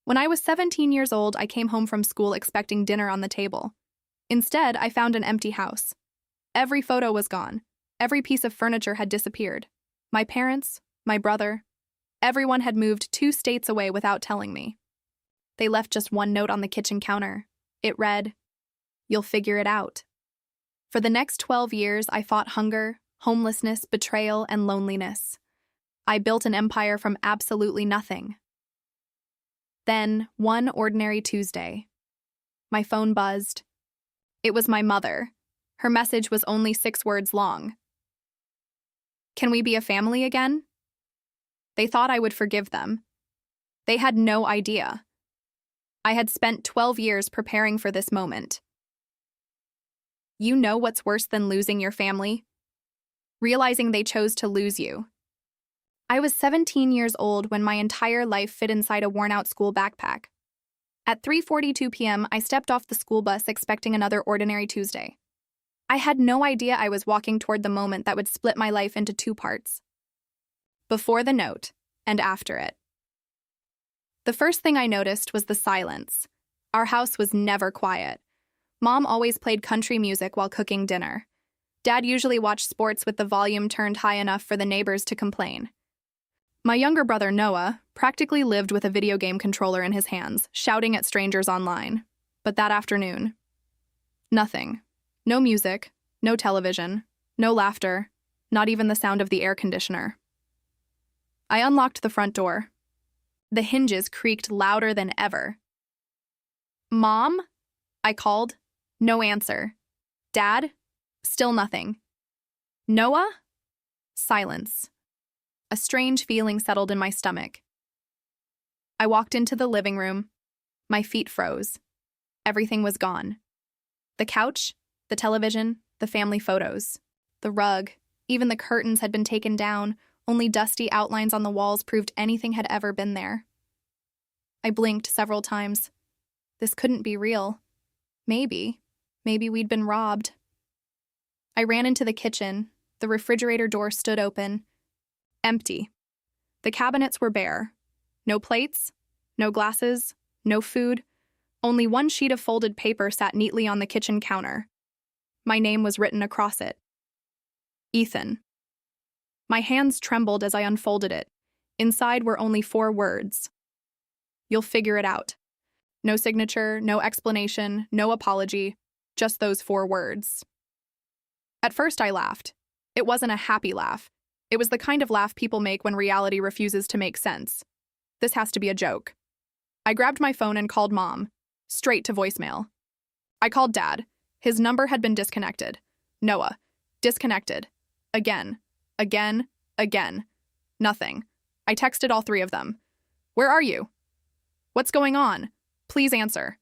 When I was 17 years old, I came home from school expecting dinner on the table. Instead, I found an empty house. Every photo was gone. Every piece of furniture had disappeared. My parents, my brother, everyone had moved 2 states away without telling me. They left just one note on the kitchen counter. It read, "You'll figure it out." For the next 12 years, I fought hunger, homelessness, betrayal, and loneliness. I built an empire from absolutely nothing. Then, one ordinary Tuesday, my phone buzzed. It was my mother. Her message was only 6 words long. "Can we be a family again?" They thought I would forgive them. They had no idea. I had spent 12 years preparing for this moment. You know what's worse than losing your family? Realizing they chose to lose you. I was 17 years old when my entire life fit inside a worn-out school backpack. At 3:42 p.m., I stepped off the school bus expecting another ordinary Tuesday. I had no idea I was walking toward the moment that would split my life into 2 parts. Before the note, and after it. The first thing I noticed was the silence. Our house was never quiet. Mom always played country music while cooking dinner. Dad usually watched sports with the volume turned high enough for the neighbors to complain. My younger brother, Noah, practically lived with a video game controller in his hands, shouting at strangers online. But that afternoon, nothing. No music, no television, no laughter, not even the sound of the air conditioner. I unlocked the front door. The hinges creaked louder than ever. "Mom?" I called. No answer. "Dad?" Still nothing. "Noah?" Silence. A strange feeling settled in my stomach. I walked into the living room. My feet froze. Everything was gone. The couch, the television, the family photos, the rug, even the curtains had been taken down. Only dusty outlines on the walls proved anything had ever been there. I blinked several times. This couldn't be real. Maybe we'd been robbed. I ran into the kitchen. The refrigerator door stood open. Empty. The cabinets were bare. No plates, no glasses, no food. Only one sheet of folded paper sat neatly on the kitchen counter. My name was written across it. Ethan. My hands trembled as I unfolded it. Inside were only 4 words. "You'll figure it out." No signature, no explanation, no apology, just those 4 words. At first I laughed. It wasn't a happy laugh. It was the kind of laugh people make when reality refuses to make sense. This has to be a joke. I grabbed my phone and called Mom, straight to voicemail. I called Dad. His number had been disconnected. Noah, disconnected. Again. Nothing. I texted all 3 of them. "Where are you? What's going on? Please answer."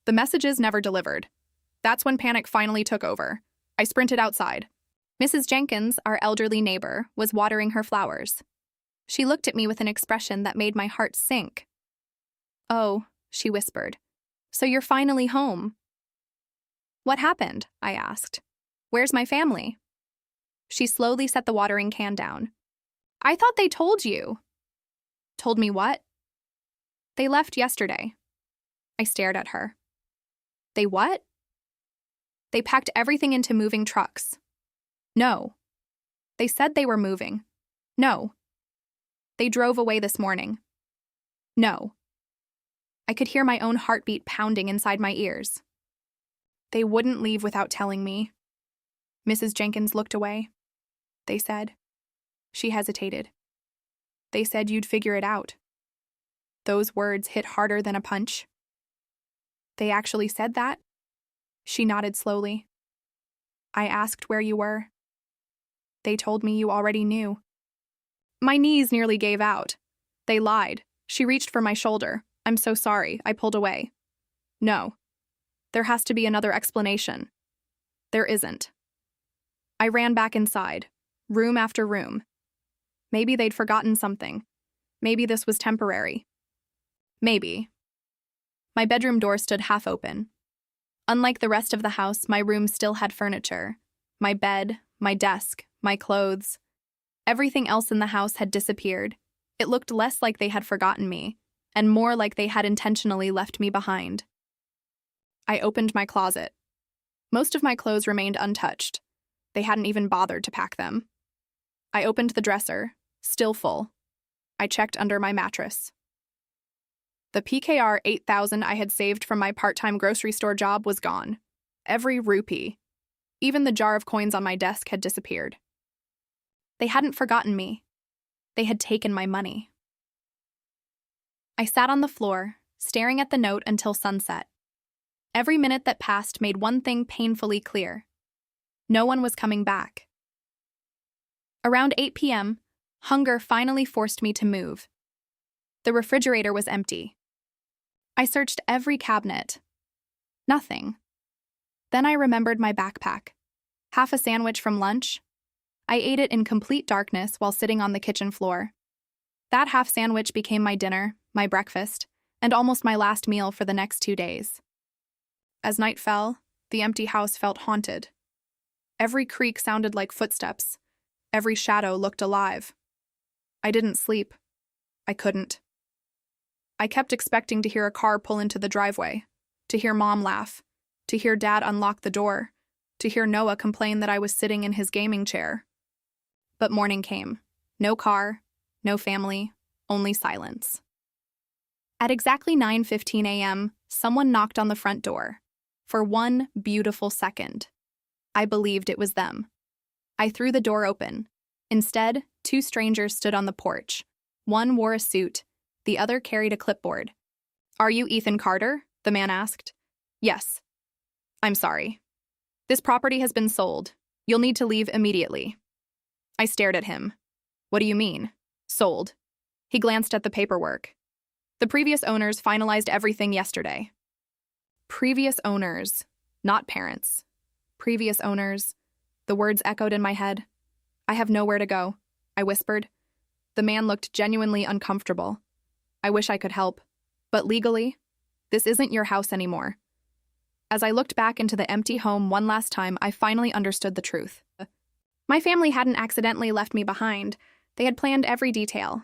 The messages never delivered. That's when panic finally took over. I sprinted outside. Mrs. Jenkins, our elderly neighbor, was watering her flowers. She looked at me with an expression that made my heart sink. "Oh," she whispered. "So you're finally home." "What happened?" I asked. "Where's my family?" She slowly set the watering can down. "I thought they told you." "Told me what?" "They left yesterday." I stared at her. "They what?" "They packed everything into moving trucks." "No." "They said they were moving." "No." "They drove away this morning." "No." I could hear my own heartbeat pounding inside my ears. "They wouldn't leave without telling me." Mrs. Jenkins looked away. "They said." She hesitated. "They said you'd figure it out." Those words hit harder than a punch. "They actually said that?" She nodded slowly. "I asked where you were. They told me you already knew." My knees nearly gave out. "They lied." She reached for my shoulder. "I'm so sorry." I pulled away. "No. There has to be another explanation." "There isn't." I ran back inside, room after room. Maybe they'd forgotten something. Maybe this was temporary. Maybe. My bedroom door stood half open. Unlike the rest of the house, my room still had furniture. My bed, my desk, my clothes. Everything else in the house had disappeared. It looked less like they had forgotten me, and more like they had intentionally left me behind. I opened my closet. Most of my clothes remained untouched. They hadn't even bothered to pack them. I opened the dresser, still full. I checked under my mattress. The PKR 8,000 I had saved from my part-time grocery store job was gone. Every rupee. Even the jar of coins on my desk had disappeared. They hadn't forgotten me. They had taken my money. I sat on the floor, staring at the note until sunset. Every minute that passed made one thing painfully clear. No one was coming back. Around 8 p.m., hunger finally forced me to move. The refrigerator was empty. I searched every cabinet. Nothing. Then I remembered my backpack. Half a sandwich from lunch. I ate it in complete darkness while sitting on the kitchen floor. That half sandwich became my dinner, my breakfast, and almost my last meal for the next 2 days. As night fell, the empty house felt haunted. Every creak sounded like footsteps. Every shadow looked alive. I didn't sleep. I couldn't. I kept expecting to hear a car pull into the driveway, to hear Mom laugh, to hear Dad unlock the door, to hear Noah complain that I was sitting in his gaming chair. But morning came. No car, no family, only silence. At exactly 9:15 a.m., someone knocked on the front door. For one beautiful second, I believed it was them. I threw the door open. Instead, 2 strangers stood on the porch. One wore a suit, the other carried a clipboard. "Are you Ethan Carter?" the man asked. "Yes." "I'm sorry. This property has been sold. You'll need to leave immediately." I stared at him. "What do you mean? Sold?" He glanced at the paperwork. "The previous owners finalized everything yesterday." Previous owners, not parents. Previous owners. The words echoed in my head. "I have nowhere to go," I whispered. The man looked genuinely uncomfortable. "I wish I could help. But legally, this isn't your house anymore." As I looked back into the empty home one last time, I finally understood the truth. My family hadn't accidentally left me behind. They had planned every detail.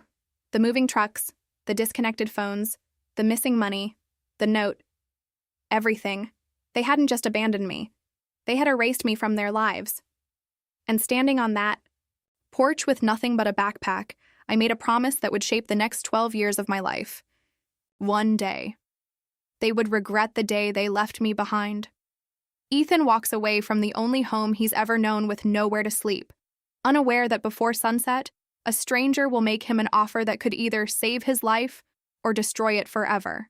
The moving trucks, the disconnected phones, the missing money, the note. Everything. They hadn't just abandoned me. They had erased me from their lives. And standing on that porch with nothing but a backpack, I made a promise that would shape the next 12 years of my life. One day, they would regret the day they left me behind. Ethan walks away from the only home he's ever known with nowhere to sleep, unaware that before sunset, a stranger will make him an offer that could either save his life or destroy it forever.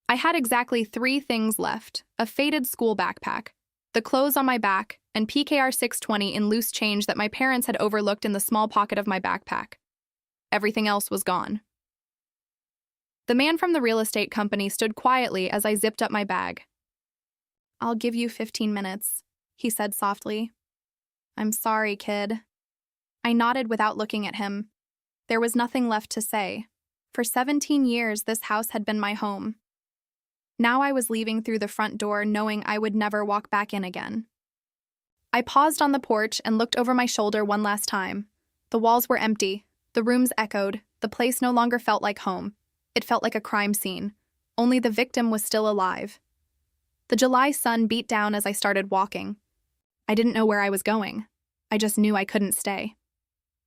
I had exactly 3 things left: a faded school backpack, the clothes on my back, and PKR 620 in loose change that my parents had overlooked in the small pocket of my backpack. Everything else was gone. The man from the real estate company stood quietly as I zipped up my bag. "I'll give you 15 minutes, he said softly. "I'm sorry, kid." I nodded without looking at him. There was nothing left to say. For 17 years, this house had been my home. Now I was leaving through the front door knowing I would never walk back in again. I paused on the porch and looked over my shoulder one last time. The walls were empty. The rooms echoed. The place no longer felt like home. It felt like a crime scene. Only the victim was still alive. The July sun beat down as I started walking. I didn't know where I was going. I just knew I couldn't stay.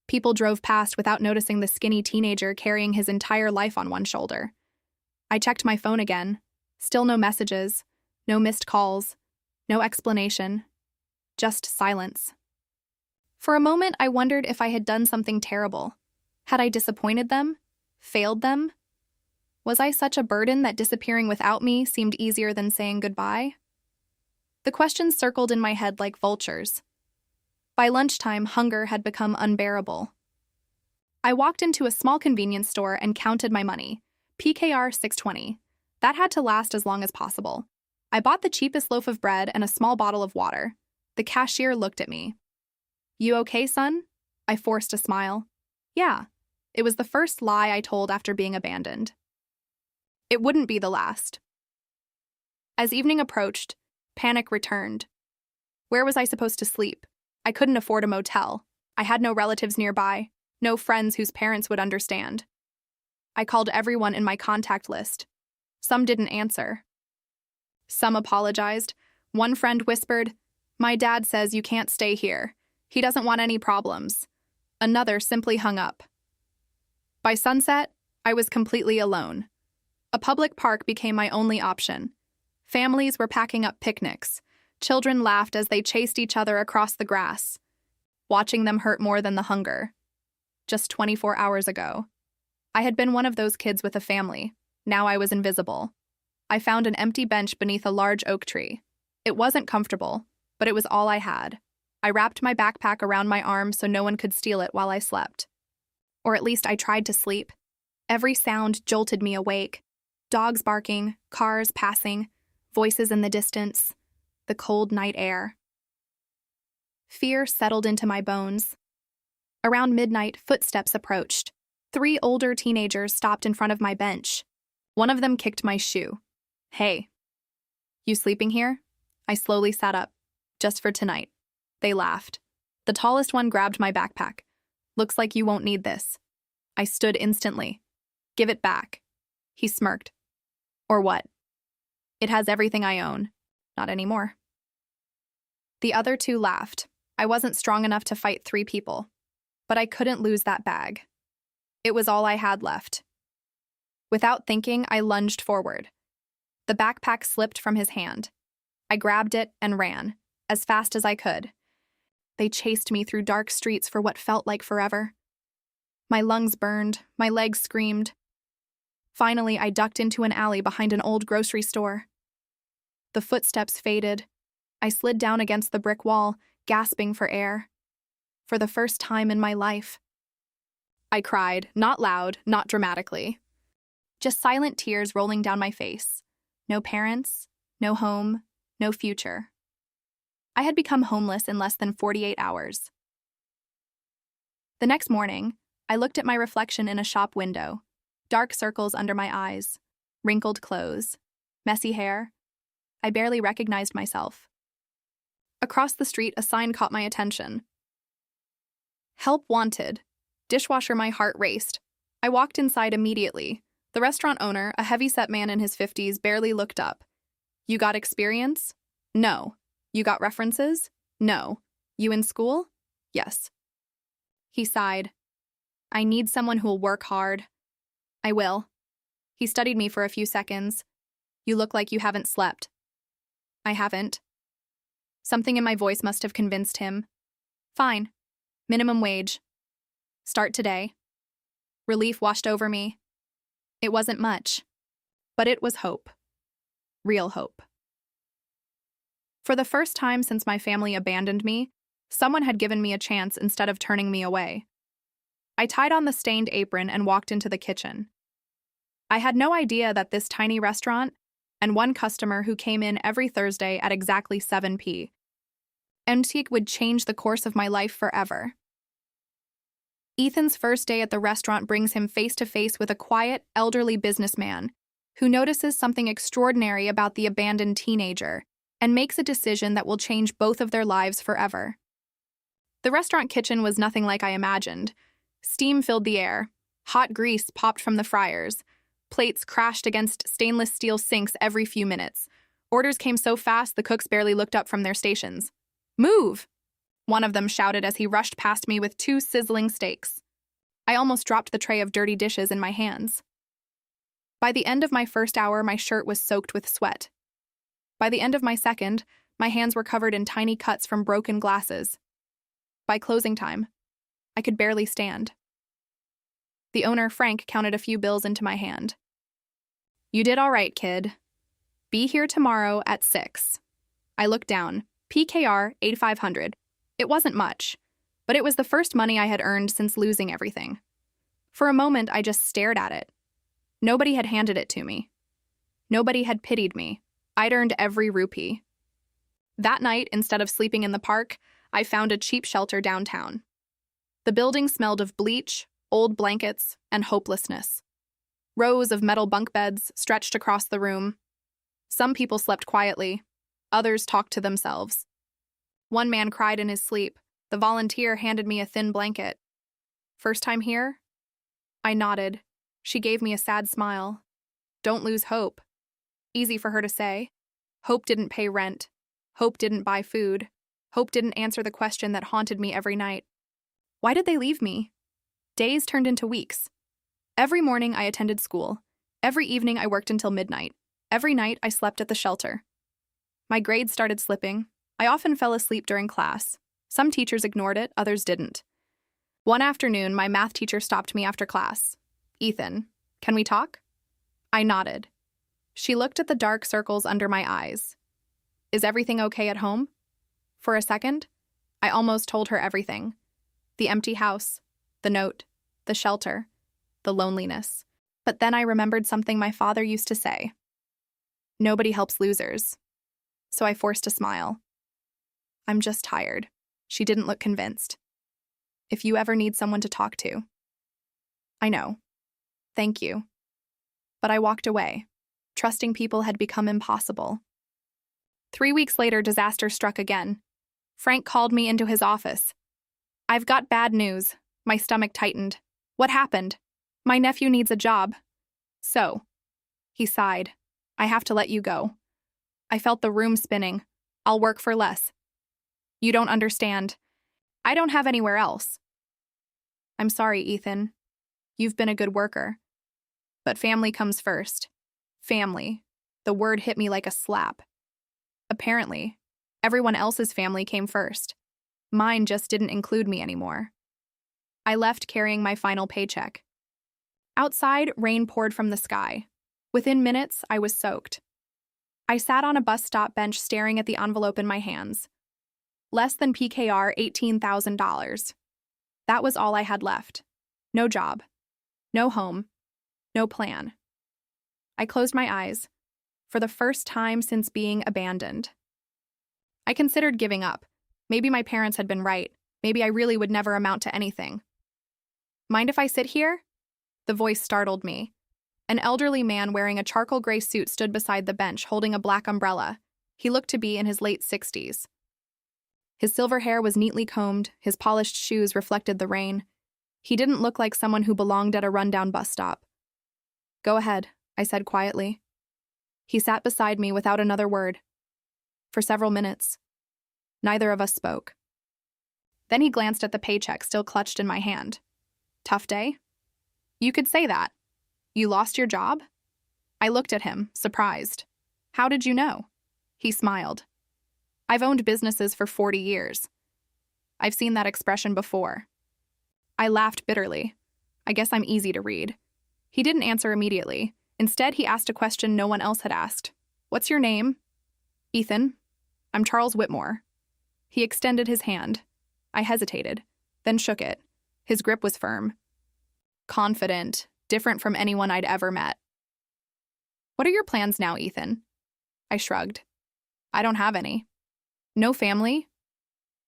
People drove past without noticing the skinny teenager carrying his entire life on one shoulder. I checked my phone again. Still no messages, no missed calls, no explanation. Just silence. For a moment, I wondered if I had done something terrible. Had I disappointed them? Failed them? Was I such a burden that disappearing without me seemed easier than saying goodbye? The questions circled in my head like vultures. By lunchtime, hunger had become unbearable. I walked into a small convenience store and counted my money. PKR 620. That had to last as long as possible. I bought the cheapest loaf of bread and a small bottle of water. The cashier looked at me. "You okay, son?" I forced a smile. "Yeah." It was the first lie I told after being abandoned. It wouldn't be the last. As evening approached, panic returned. Where was I supposed to sleep? I couldn't afford a motel. I had no relatives nearby, no friends whose parents would understand. I called everyone in my contact list. Some didn't answer. Some apologized. One friend whispered, "My dad says you can't stay here. He doesn't want any problems." Another simply hung up. By sunset, I was completely alone. A public park became my only option. Families were packing up picnics. Children laughed as they chased each other across the grass. Watching them hurt more than the hunger. Just 24 hours ago, I had been one of those kids with a family. Now I was invisible. I found an empty bench beneath a large oak tree. It wasn't comfortable, but it was all I had. I wrapped my backpack around my arm so no one could steal it while I slept. Or at least I tried to sleep. Every sound jolted me awake. Dogs barking, cars passing, voices in the distance, the cold night air. Fear settled into my bones. Around midnight, footsteps approached. 3 older teenagers stopped in front of my bench. One of them kicked my shoe. "Hey, you sleeping here?" I slowly sat up. "Just for tonight." They laughed. The tallest one grabbed my backpack. "Looks like you won't need this." I stood instantly. "Give it back." He smirked. "Or what?" "It has everything I own." "Not anymore." The other 2 laughed. I wasn't strong enough to fight 3 people. But I couldn't lose that bag. It was all I had left. Without thinking, I lunged forward. The backpack slipped from his hand. I grabbed it and ran, as fast as I could. They chased me through dark streets for what felt like forever. My lungs burned, my legs screamed. Finally, I ducked into an alley behind an old grocery store. The footsteps faded. I slid down against the brick wall, gasping for air. For the first time in my life. I cried, not loud, not dramatically. Just silent tears rolling down my face. No parents, no home, no future. I had become homeless in less than 48 hours. The next morning, I looked at my reflection in a shop window. Dark circles under my eyes, wrinkled clothes, messy hair. I barely recognized myself. Across the street, a sign caught my attention. "Help wanted." Dishwasher, my heart raced. I walked inside immediately. The restaurant owner, a heavy-set man in his 50s, barely looked up. "You got experience?" "No." "You got references?" "No." "You in school?" "Yes." He sighed. "I need someone who'll work hard." "I will." He studied me for a few seconds. "You look like you haven't slept." "I haven't." Something in my voice must have convinced him. "Fine. Minimum wage. Start today." Relief washed over me. It wasn't much, but it was hope. Real hope. For the first time since my family abandoned me, someone had given me a chance instead of turning me away. I tied on the stained apron and walked into the kitchen. I had no idea that this tiny restaurant, and one customer who came in every Thursday at exactly 7 p.m, would change the course of my life forever. Ethan's first day at the restaurant brings him face to face with a quiet, elderly businessman who notices something extraordinary about the abandoned teenager and makes a decision that will change both of their lives forever. The restaurant kitchen was nothing like I imagined. Steam filled the air. Hot grease popped from the fryers. Plates crashed against stainless steel sinks every few minutes. Orders came so fast the cooks barely looked up from their stations. "Move!" one of them shouted as he rushed past me with 2 sizzling steaks. I almost dropped the tray of dirty dishes in my hands. By the end of my first hour, my shirt was soaked with sweat. By the end of my second, my hands were covered in tiny cuts from broken glasses. By closing time, I could barely stand. The owner, Frank, counted a few bills into my hand. "You did all right, kid. Be here tomorrow at 6. I looked down. PKR 8,500. It wasn't much, but it was the first money I had earned since losing everything. For a moment, I just stared at it. Nobody had handed it to me. Nobody had pitied me. I'd earned every rupee. That night, instead of sleeping in the park, I found a cheap shelter downtown. The building smelled of bleach, old blankets, and hopelessness. Rows of metal bunk beds stretched across the room. Some people slept quietly. Others talked to themselves. One man cried in his sleep. The volunteer handed me a thin blanket. "First time here?" I nodded. She gave me a sad smile. Don't lose hope. Easy for her to say. Hope didn't pay rent. Hope didn't buy food. Hope didn't answer the question that haunted me every night. Why did they leave me? Days turned into weeks. Every morning I attended school. Every evening I worked until midnight. Every night I slept at the shelter. My grades started slipping. I often fell asleep during class. Some teachers ignored it, others didn't. One afternoon, my math teacher stopped me after class. "Ethan, can we talk?" I nodded. She looked at the dark circles under my eyes. "Is everything okay at home?" For a second, I almost told her everything. The empty house, the note, the shelter, the loneliness. But then I remembered something my father used to say. Nobody helps losers. So I forced a smile. "I'm just tired." She didn't look convinced. "If you ever need someone to talk to." "I know. Thank you." But I walked away. Trusting people had become impossible. 3 weeks later, disaster struck again. Frank called me into his office. "I've got bad news." My stomach tightened. "What happened?" "My nephew needs a job." "So?" He sighed. "I have to let you go." I felt the room spinning. "I'll work for less." "You don't understand. I don't have anywhere else." "I'm sorry, Ethan. You've been a good worker. But family comes first." Family. The word hit me like a slap. Apparently, everyone else's family came first. Mine just didn't include me anymore. I left carrying my final paycheck. Outside, rain poured from the sky. Within minutes, I was soaked. I sat on a bus stop bench staring at the envelope in my hands. Less than PKR $18,000. That was all I had left. No job. No home. No plan. I closed my eyes. For the first time since being abandoned. I considered giving up. Maybe my parents had been right. Maybe I really would never amount to anything. "Mind if I sit here?" The voice startled me. An elderly man wearing a charcoal gray suit stood beside the bench, holding a black umbrella. He looked to be in his late 60s. His silver hair was neatly combed, his polished shoes reflected the rain. He didn't look like someone who belonged at a rundown bus stop. "Go ahead," I said quietly. He sat beside me without another word. For several minutes, neither of us spoke. Then he glanced at the paycheck still clutched in my hand. "Tough day?" "You could say that. You lost your job?" I looked at him, surprised. "How did you know?" He smiled. "I've owned businesses for 40 years. I've seen that expression before." I laughed bitterly. I guess I'm easy to read. He didn't answer immediately. Instead, he asked a question no one else had asked. "What's your name?" "Ethan. I'm Charles Whitmore." He extended his hand. I hesitated, then shook it. His grip was firm. Confident, different from anyone I'd ever met. "What are your plans now, Ethan?" I shrugged. "I don't have any." "No family?"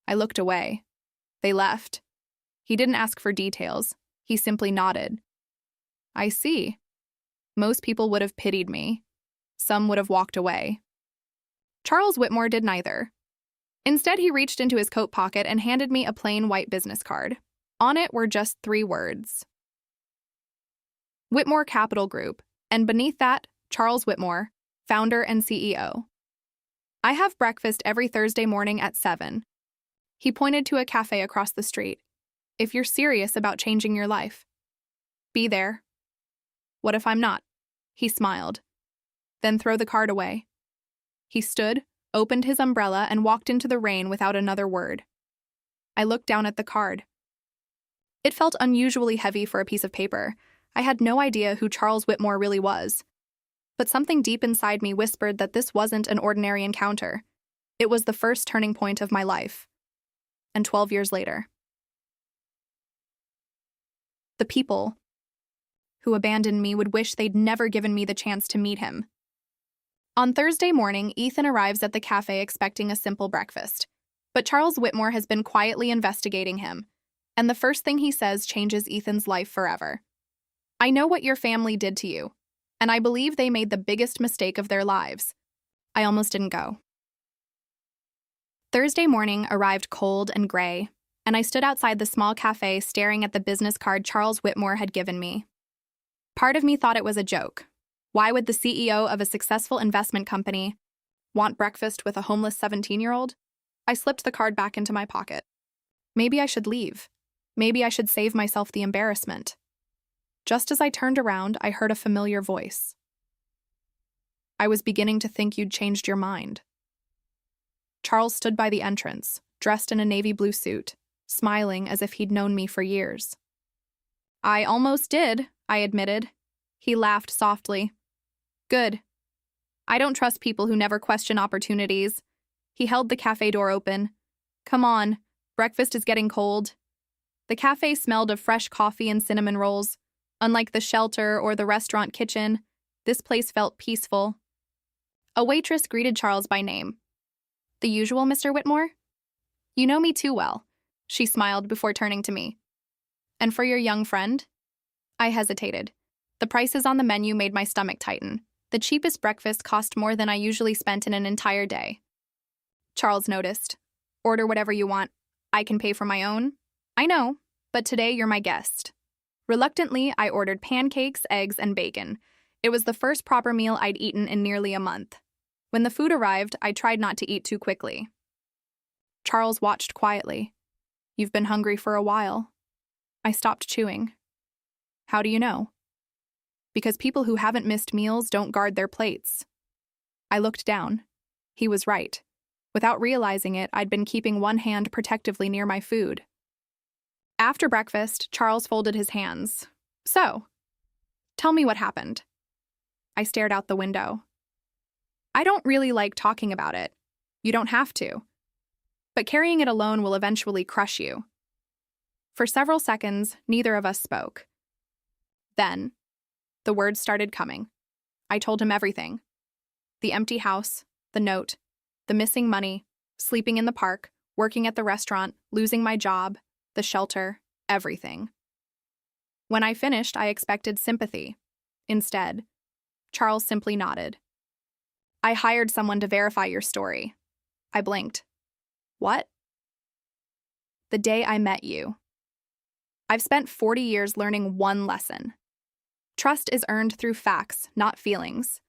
I looked away. They left. He didn't ask for details. He simply nodded. "I see." Most people would have pitied me. Some would have walked away. Charles Whitmore did neither. Instead, he reached into his coat pocket and handed me a plain white business card. On it were just 3 words. Whitmore Capital Group, and beneath that, Charles Whitmore, founder and CEO. "I have breakfast every Thursday morning at 7. He pointed to a cafe across the street. "If you're serious about changing your life, be there." "What if I'm not?" He smiled. "Then throw the card away." He stood, opened his umbrella, and walked into the rain without another word. I looked down at the card. It felt unusually heavy for a piece of paper. I had no idea who Charles Whitmore really was. But something deep inside me whispered that this wasn't an ordinary encounter. It was the first turning point of my life. And 12 years later. The people who abandoned me would wish they'd never given me the chance to meet him. On Thursday morning, Ethan arrives at the cafe expecting a simple breakfast. But Charles Whitmore has been quietly investigating him, and the first thing he says changes Ethan's life forever. "I know what your family did to you, and I believe they made the biggest mistake of their lives." I almost didn't go. Thursday morning arrived cold and gray, and I stood outside the small cafe staring at the business card Charles Whitmore had given me. Part of me thought it was a joke. Why would the CEO of a successful investment company want breakfast with a homeless 17-year-old? I slipped the card back into my pocket. Maybe I should leave. Maybe I should save myself the embarrassment. Just as I turned around, I heard a familiar voice. I was beginning to think you'd changed your mind. Charles stood by the entrance, dressed in a navy blue suit, smiling as if he'd known me for years. I almost did, I admitted. He laughed softly. Good. I don't trust people who never question opportunities. He held the cafe door open. Come on, breakfast is getting cold. The cafe smelled of fresh coffee and cinnamon rolls. Unlike the shelter or the restaurant kitchen, this place felt peaceful. A waitress greeted Charles by name. The usual, Mr. Whitmore? You know me too well, she smiled before turning to me. And for your young friend? I hesitated. The prices on the menu made my stomach tighten. The cheapest breakfast cost more than I usually spent in an entire day. Charles noticed. Order whatever you want. I can pay for my own. I know, but today you're my guest. Reluctantly, I ordered pancakes, eggs, and bacon. It was the first proper meal I'd eaten in nearly a month. When the food arrived, I tried not to eat too quickly. Charles watched quietly. You've been hungry for a while. I stopped chewing. How do you know? Because people who haven't missed meals don't guard their plates. I looked down. He was right. Without realizing it, I'd been keeping one hand protectively near my food. After breakfast, Charles folded his hands. So, tell me what happened. I stared out the window. I don't really like talking about it. You don't have to. But carrying it alone will eventually crush you. For several seconds, neither of us spoke. Then, the words started coming. I told him everything. The empty house, the note, the missing money, sleeping in the park, working at the restaurant, losing my job, the shelter, everything. When I finished, I expected sympathy. Instead, Charles simply nodded. I hired someone to verify your story. I blinked. What? The day I met you. I've spent 40 years learning one lesson. Trust is earned through facts, not feelings.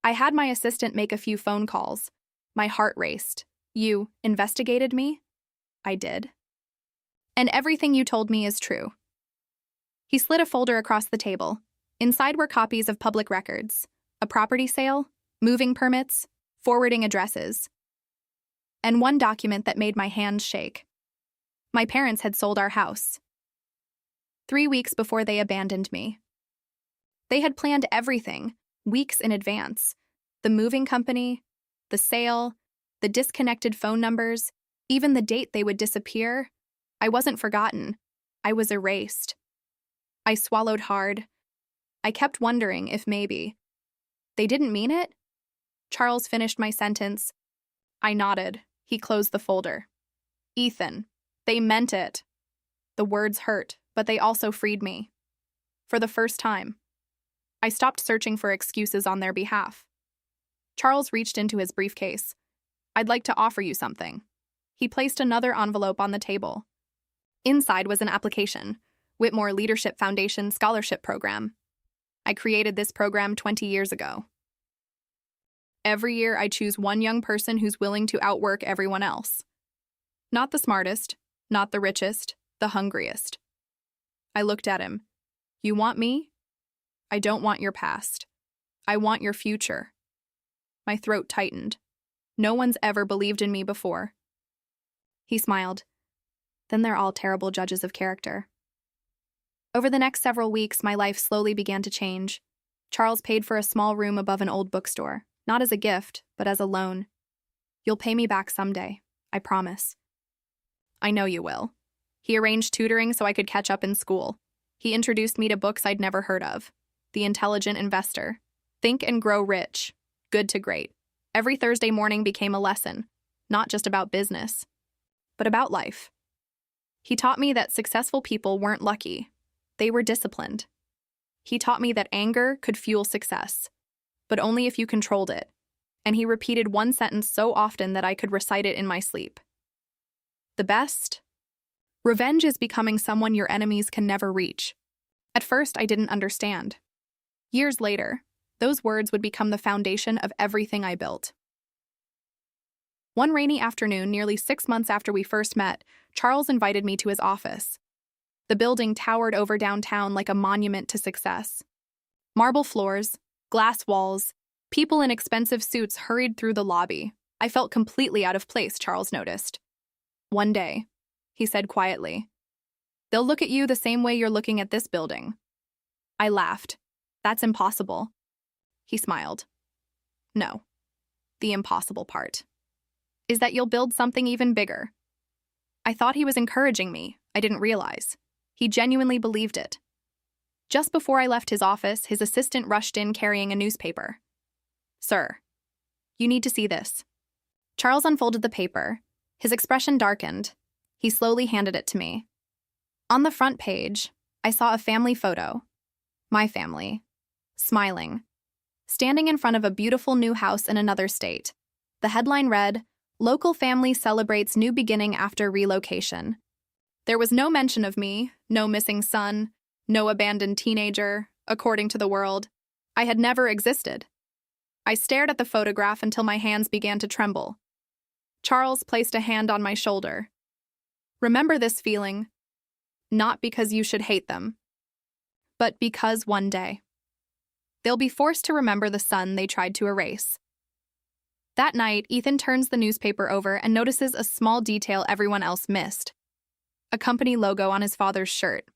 I had my assistant make a few phone calls. My heart raced. You investigated me? I did. And everything you told me is true. He slid a folder across the table. Inside were copies of public records, a property sale, moving permits, forwarding addresses, and one document that made my hands shake. My parents had sold our house 3 weeks before they abandoned me. They had planned everything, weeks in advance. The moving company, the sale, the disconnected phone numbers, even the date they would disappear. I wasn't forgotten. I was erased. I swallowed hard. I kept wondering if maybe they didn't mean it? Charles finished my sentence. I nodded. He closed the folder. Ethan, they meant it. The words hurt, but they also freed me. For the first time, I stopped searching for excuses on their behalf. Charles reached into his briefcase. I'd like to offer you something. He placed another envelope on the table. Inside was an application, Whitmore Leadership Foundation Scholarship Program. I created this program 20 years ago. Every year, I choose one young person who's willing to outwork everyone else. Not the smartest, not the richest, the hungriest. I looked at him. You want me? I don't want your past. I want your future. My throat tightened. No one's ever believed in me before. He smiled. Then they're all terrible judges of character. Over the next several weeks, my life slowly began to change. Charles paid for a small room above an old bookstore, not as a gift, but as a loan. You'll pay me back someday, I promise. I know you will. He arranged tutoring so I could catch up in school. He introduced me to books I'd never heard of. The Intelligent Investor, Think and Grow Rich, Good to Great. Every Thursday morning became a lesson, not just about business, but about life. He taught me that successful people weren't lucky. They were disciplined. He taught me that anger could fuel success, but only if you controlled it. And he repeated one sentence so often that I could recite it in my sleep. The best? Revenge is becoming someone your enemies can never reach. At first, I didn't understand. Years later, those words would become the foundation of everything I built. One rainy afternoon, nearly 6 months after we first met, Charles invited me to his office. The building towered over downtown like a monument to success. Marble floors, glass walls, people in expensive suits hurried through the lobby. I felt completely out of place, Charles noticed. "One day," he said quietly, "they'll look at you the same way you're looking at this building." I laughed. "That's impossible." He smiled. "No. The impossible part is that you'll build something even bigger." I thought he was encouraging me. I didn't realize. He genuinely believed it. Just before I left his office, his assistant rushed in carrying a newspaper. "Sir, you need to see this." Charles unfolded the paper. His expression darkened. He slowly handed it to me. On the front page, I saw a family photo. My family. Smiling. Standing in front of a beautiful new house in another state. The headline read, "Local family celebrates new beginning after relocation." There was no mention of me, no missing son, no abandoned teenager, according to the world. I had never existed. I stared at the photograph until my hands began to tremble. Charles placed a hand on my shoulder. "Remember this feeling, not because you should hate them, but because one day they'll be forced to remember the sun they tried to erase." That night, Ethan turns the newspaper over and notices a small detail everyone else missed: a company logo on his father's shirt.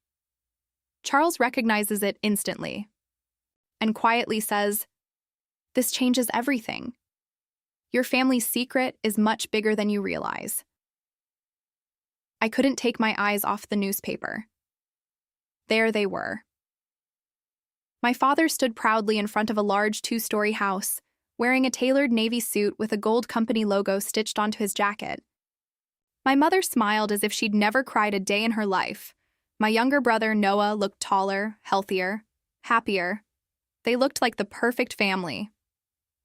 Charles recognizes it instantly and quietly says, "This changes everything. Your family's secret is much bigger than you realize." I couldn't take my eyes off the newspaper. There they were. My father stood proudly in front of a large 2-story house, wearing a tailored navy suit with a gold company logo stitched onto his jacket. My mother smiled as if she'd never cried a day in her life. My younger brother, Noah, looked taller, healthier, happier. They looked like the perfect family.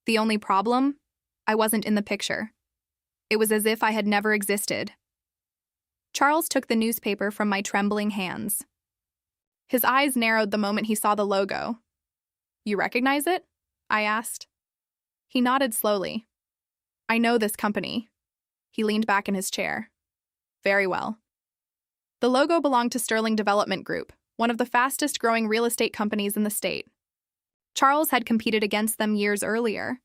The only problem? I wasn't in the picture. It was as if I had never existed. Charles took the newspaper from my trembling hands. His eyes narrowed the moment he saw the logo. "You recognize it?" I asked. He nodded slowly. "I know this company." He leaned back in his chair. "Very well." The logo belonged to Sterling Development Group, one of the fastest-growing real estate companies in the state. Charles had competed against them years earlier.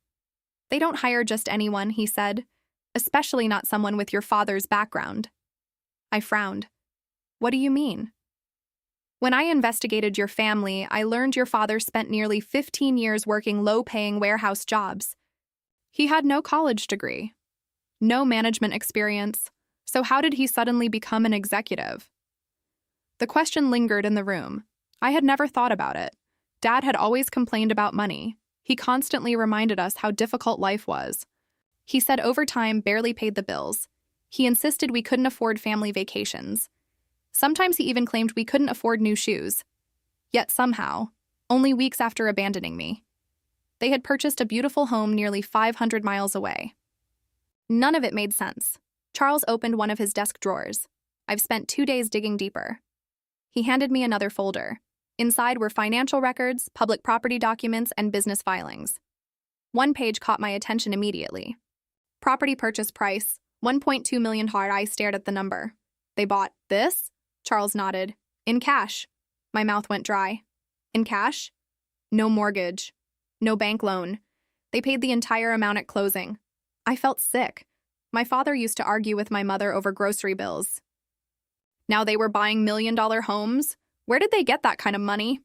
"They don't hire just anyone," he said, "especially not someone with your father's background." I frowned. "What do you mean?" "When I investigated your family, I learned your father spent nearly 15 years working low-paying warehouse jobs. He had no college degree, no management experience, so how did he suddenly become an executive?" The question lingered in the room. I had never thought about it. Dad had always complained about money. He constantly reminded us how difficult life was. He said overtime barely paid the bills. He insisted we couldn't afford family vacations. Sometimes he even claimed we couldn't afford new shoes. Yet somehow, only weeks after abandoning me, they had purchased a beautiful home nearly 500 miles away. None of it made sense. Charles opened one of his desk drawers. "I've spent 2 days digging deeper." He handed me another folder. Inside were financial records, public property documents, and business filings. One page caught my attention immediately. Property purchase price, $1.2 million. I stared at the number. "They bought this?" Charles nodded. "In cash." My mouth went dry. "In cash?" "No mortgage. No bank loan. They paid the entire amount at closing." I felt sick. My father used to argue with my mother over grocery bills. Now they were buying million-dollar homes? Where did they get that kind of money?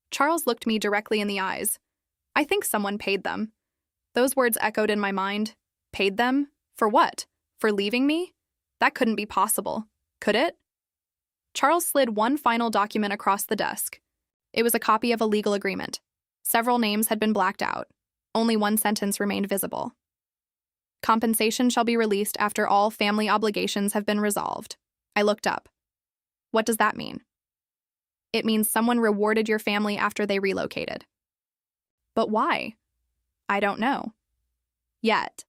Charles looked me directly in the eyes. "I think someone paid them." Those words echoed in my mind. Paid them? For what? For leaving me? That couldn't be possible. Could it? Charles slid one final document across the desk. It was a copy of a legal agreement. Several names had been blacked out. Only one sentence remained visible. "Compensation shall be released after all family obligations have been resolved." I looked up. "What does that mean?" "It means someone rewarded your family after they relocated." "But why?" "I don't know. Yet."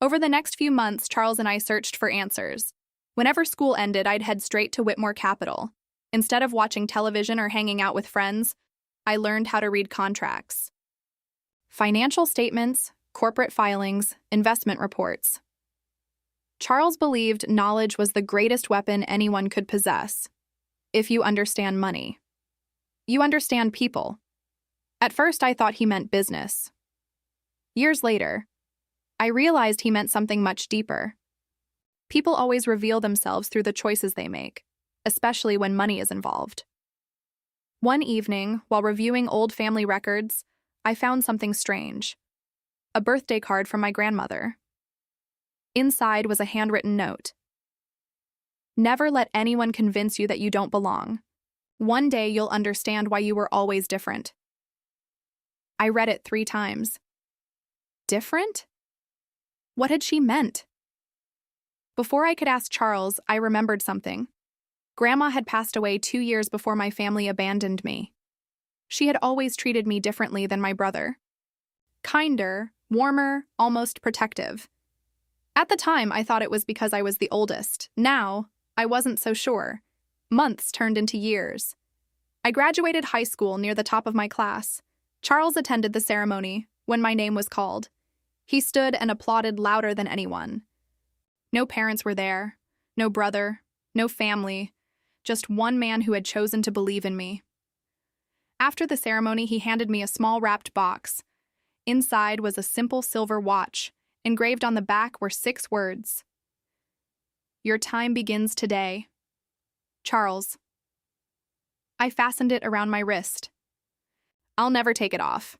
Over the next few months, Charles and I searched for answers. Whenever school ended, I'd head straight to Whitmore Capital. Instead of watching television or hanging out with friends, I learned how to read contracts, financial statements, corporate filings, investment reports. Charles believed knowledge was the greatest weapon anyone could possess. If you understand money, you understand people. At first, I thought he meant business. Years later, I realized he meant something much deeper. People always reveal themselves through the choices they make, especially when money is involved. One evening, while reviewing old family records, I found something strange. A birthday card from my grandmother. Inside was a handwritten note. Never let anyone convince you that you don't belong. One day you'll understand why you were always different. I read it 3 times. Different? What had she meant? Before I could ask Charles, I remembered something. Grandma had passed away 2 years before my family abandoned me. She had always treated me differently than my brother. Kinder, warmer, almost protective. At the time, I thought it was because I was the oldest. Now, I wasn't so sure. Months turned into years. I graduated high school near the top of my class. Charles attended the ceremony when my name was called. He stood and applauded louder than anyone. No parents were there, no brother, no family, just one man who had chosen to believe in me. After the ceremony, he handed me a small wrapped box. Inside was a simple silver watch. Engraved on the back were 6 words. Your time begins today. Charles. I fastened it around my wrist. I'll never take it off.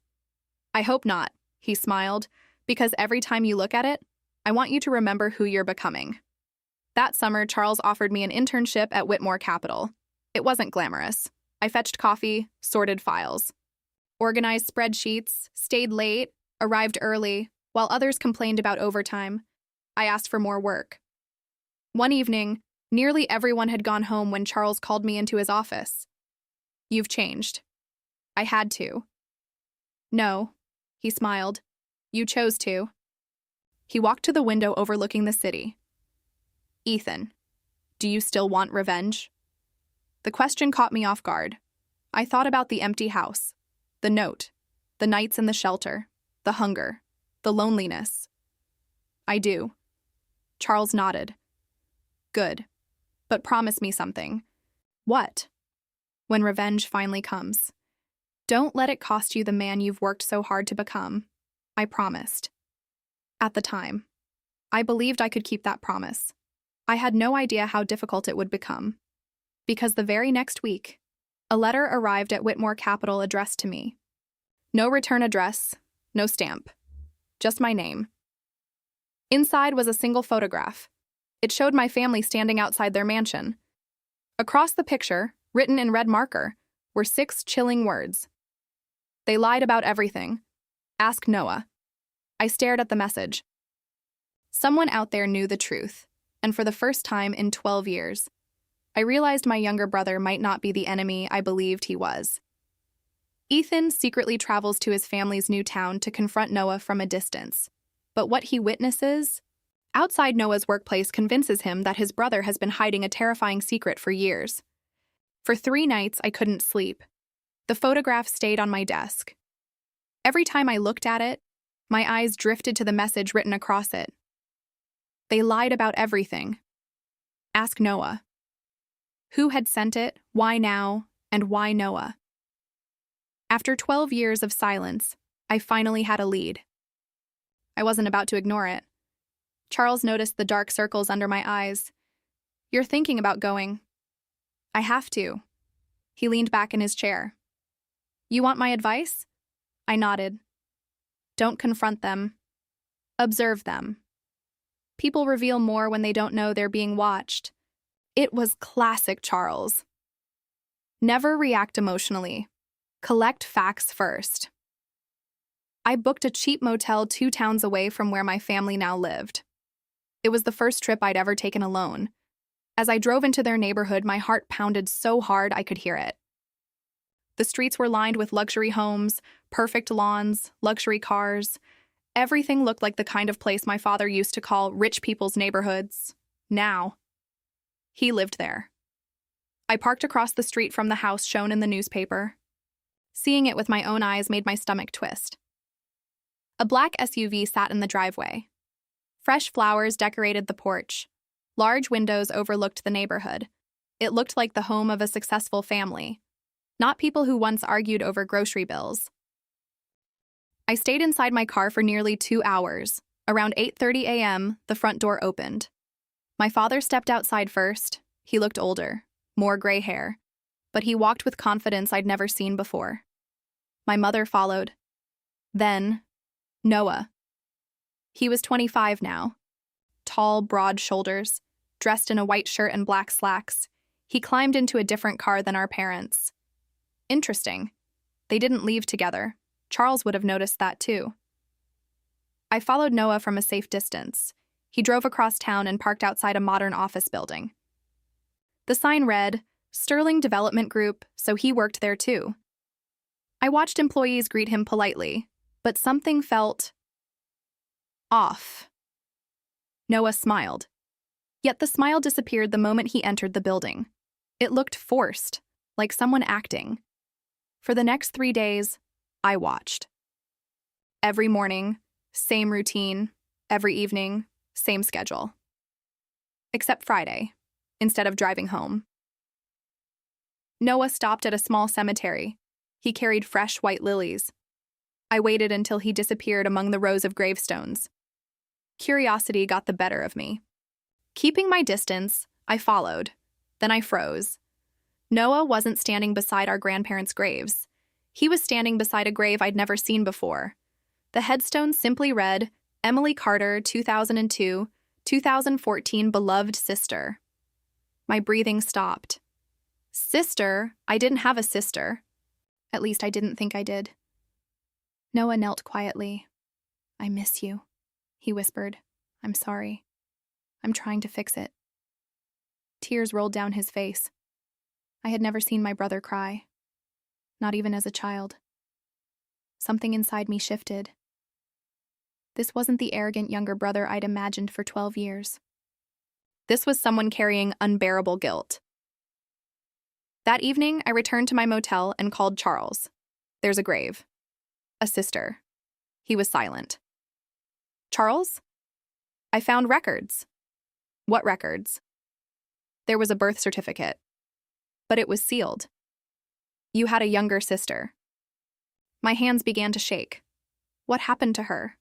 I hope not, he smiled, because every time you look at it, I want you to remember who you're becoming. That summer, Charles offered me an internship at Whitmore Capital. It wasn't glamorous. I fetched coffee, sorted files, organized spreadsheets, stayed late, arrived early, while others complained about overtime. I asked for more work. One evening, nearly everyone had gone home when Charles called me into his office. You've changed. I had to. No, he smiled. You chose to. He walked to the window overlooking the city. Ethan, do you still want revenge? The question caught me off guard. I thought about the empty house, the note, the nights in the shelter, the hunger, the loneliness. I do. Charles nodded. Good. But promise me something. What? When revenge finally comes. Don't let it cost you the man you've worked so hard to become. I promised. At the time, I believed I could keep that promise. I had no idea how difficult it would become. Because the very next week, a letter arrived at Whitmore Capital addressed to me. No return address, no stamp. Just my name. Inside was a single photograph. It showed my family standing outside their mansion. Across the picture, written in red marker, were 6 chilling words. They lied about everything. Ask Noah. I stared at the message. Someone out there knew the truth, and for the first time in 12 years, I realized my younger brother might not be the enemy I believed he was. Ethan secretly travels to his family's new town to confront Noah from a distance. But what he witnesses outside Noah's workplace convinces him that his brother has been hiding a terrifying secret for years. For 3 nights, I couldn't sleep. The photograph stayed on my desk. Every time I looked at it, my eyes drifted to the message written across it. They lied about everything. Ask Noah. Who had sent it, why now, and why Noah? After 12 years of silence, I finally had a lead. I wasn't about to ignore it. Charles noticed the dark circles under my eyes. You're thinking about going. I have to. He leaned back in his chair. You want my advice? I nodded. Don't confront them. Observe them. People reveal more when they don't know they're being watched. It was classic Charles. Never react emotionally. Collect facts first. I booked a cheap motel 2 towns away from where my family now lived. It was the first trip I'd ever taken alone. As I drove into their neighborhood, my heart pounded so hard I could hear it. The streets were lined with luxury homes, perfect lawns, luxury cars. Everything looked like the kind of place my father used to call rich people's neighborhoods. Now, he lived there. I parked across the street from the house shown in the newspaper. Seeing it with my own eyes made my stomach twist. A black SUV sat in the driveway. Fresh flowers decorated the porch. Large windows overlooked the neighborhood. It looked like the home of a successful family, not people who once argued over grocery bills. I stayed inside my car for nearly 2 hours. Around 8:30 a.m., the front door opened. My father stepped outside first. He looked older, more gray hair, but he walked with confidence I'd never seen before. My mother followed. Then, Noah. He was 25 now. Tall, broad shoulders, dressed in a white shirt and black slacks. He climbed into a different car than our parents. Interesting. They didn't leave together. Charles would have noticed that too. I followed Noah from a safe distance. He drove across town and parked outside a modern office building. The sign read, Sterling Development Group, so he worked there too. I watched employees greet him politely, but something felt off. Noah smiled. Yet the smile disappeared the moment he entered the building. It looked forced, like someone acting. For the next 3 days, I watched. Every morning, same routine. Every evening, same schedule. Except Friday, instead of driving home. Noah stopped at a small cemetery. He carried fresh white lilies. I waited until he disappeared among the rows of gravestones. Curiosity got the better of me. Keeping my distance, I followed. Then I froze. Noah wasn't standing beside our grandparents' graves. He was standing beside a grave I'd never seen before. The headstone simply read, Emily Carter, 2002, 2014 beloved sister. My breathing stopped. Sister? I didn't have a sister. At least I didn't think I did. Noah knelt quietly. I miss you, he whispered. I'm sorry. I'm trying to fix it. Tears rolled down his face. I had never seen my brother cry. Not even as a child. Something inside me shifted. This wasn't the arrogant younger brother I'd imagined for 12 years. This was someone carrying unbearable guilt. That evening, I returned to my motel and called Charles. There's a grave. A sister. He was silent. Charles? I found records. What records? There was a birth certificate. But it was sealed. You had a younger sister. My hands began to shake. What happened to her?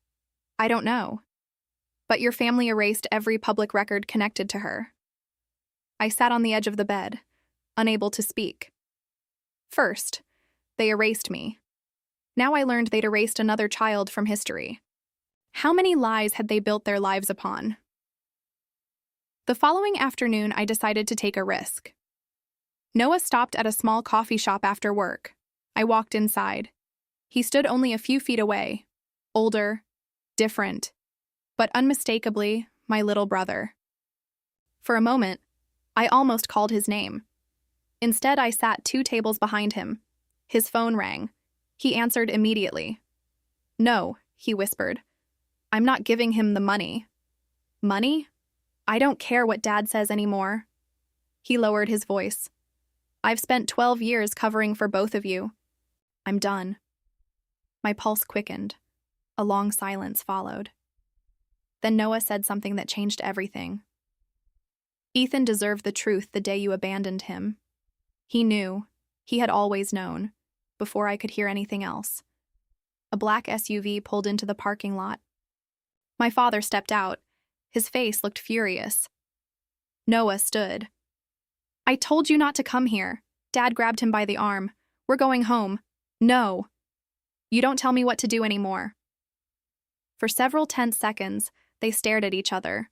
I don't know. But your family erased every public record connected to her. I sat on the edge of the bed, unable to speak. First, they erased me. Now I learned they'd erased another child from history. How many lies had they built their lives upon? The following afternoon, I decided to take a risk. Noah stopped at a small coffee shop after work. I walked inside. He stood only a few feet away, older, different, but unmistakably my little brother. For a moment, I almost called his name. Instead, I sat 2 tables behind him. His phone rang. He answered immediately. No, he whispered. I'm not giving him the money. Money? I don't care what Dad says anymore. He lowered his voice. I've spent 12 years covering for both of you. I'm done. My pulse quickened. A long silence followed. Then Noah said something that changed everything. Ethan deserved the truth the day you abandoned him. He knew. He had always known. Before I could hear anything else. A black SUV pulled into the parking lot. My father stepped out. His face looked furious. Noah stood. I told you not to come here. Dad grabbed him by the arm. We're going home. No. You don't tell me what to do anymore. For several tense seconds, they stared at each other.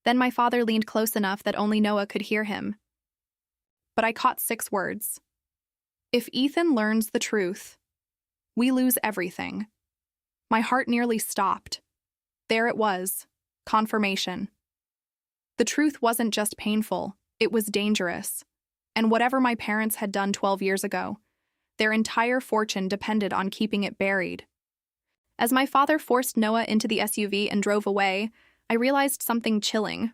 Then my father leaned close enough that only Noah could hear him. But I caught 6 words. If Ethan learns the truth, we lose everything. My heart nearly stopped. There it was. Confirmation. The truth wasn't just painful, it was dangerous. And whatever my parents had done 12 years ago, their entire fortune depended on keeping it buried. As my father forced Noah into the SUV and drove away, I realized something chilling.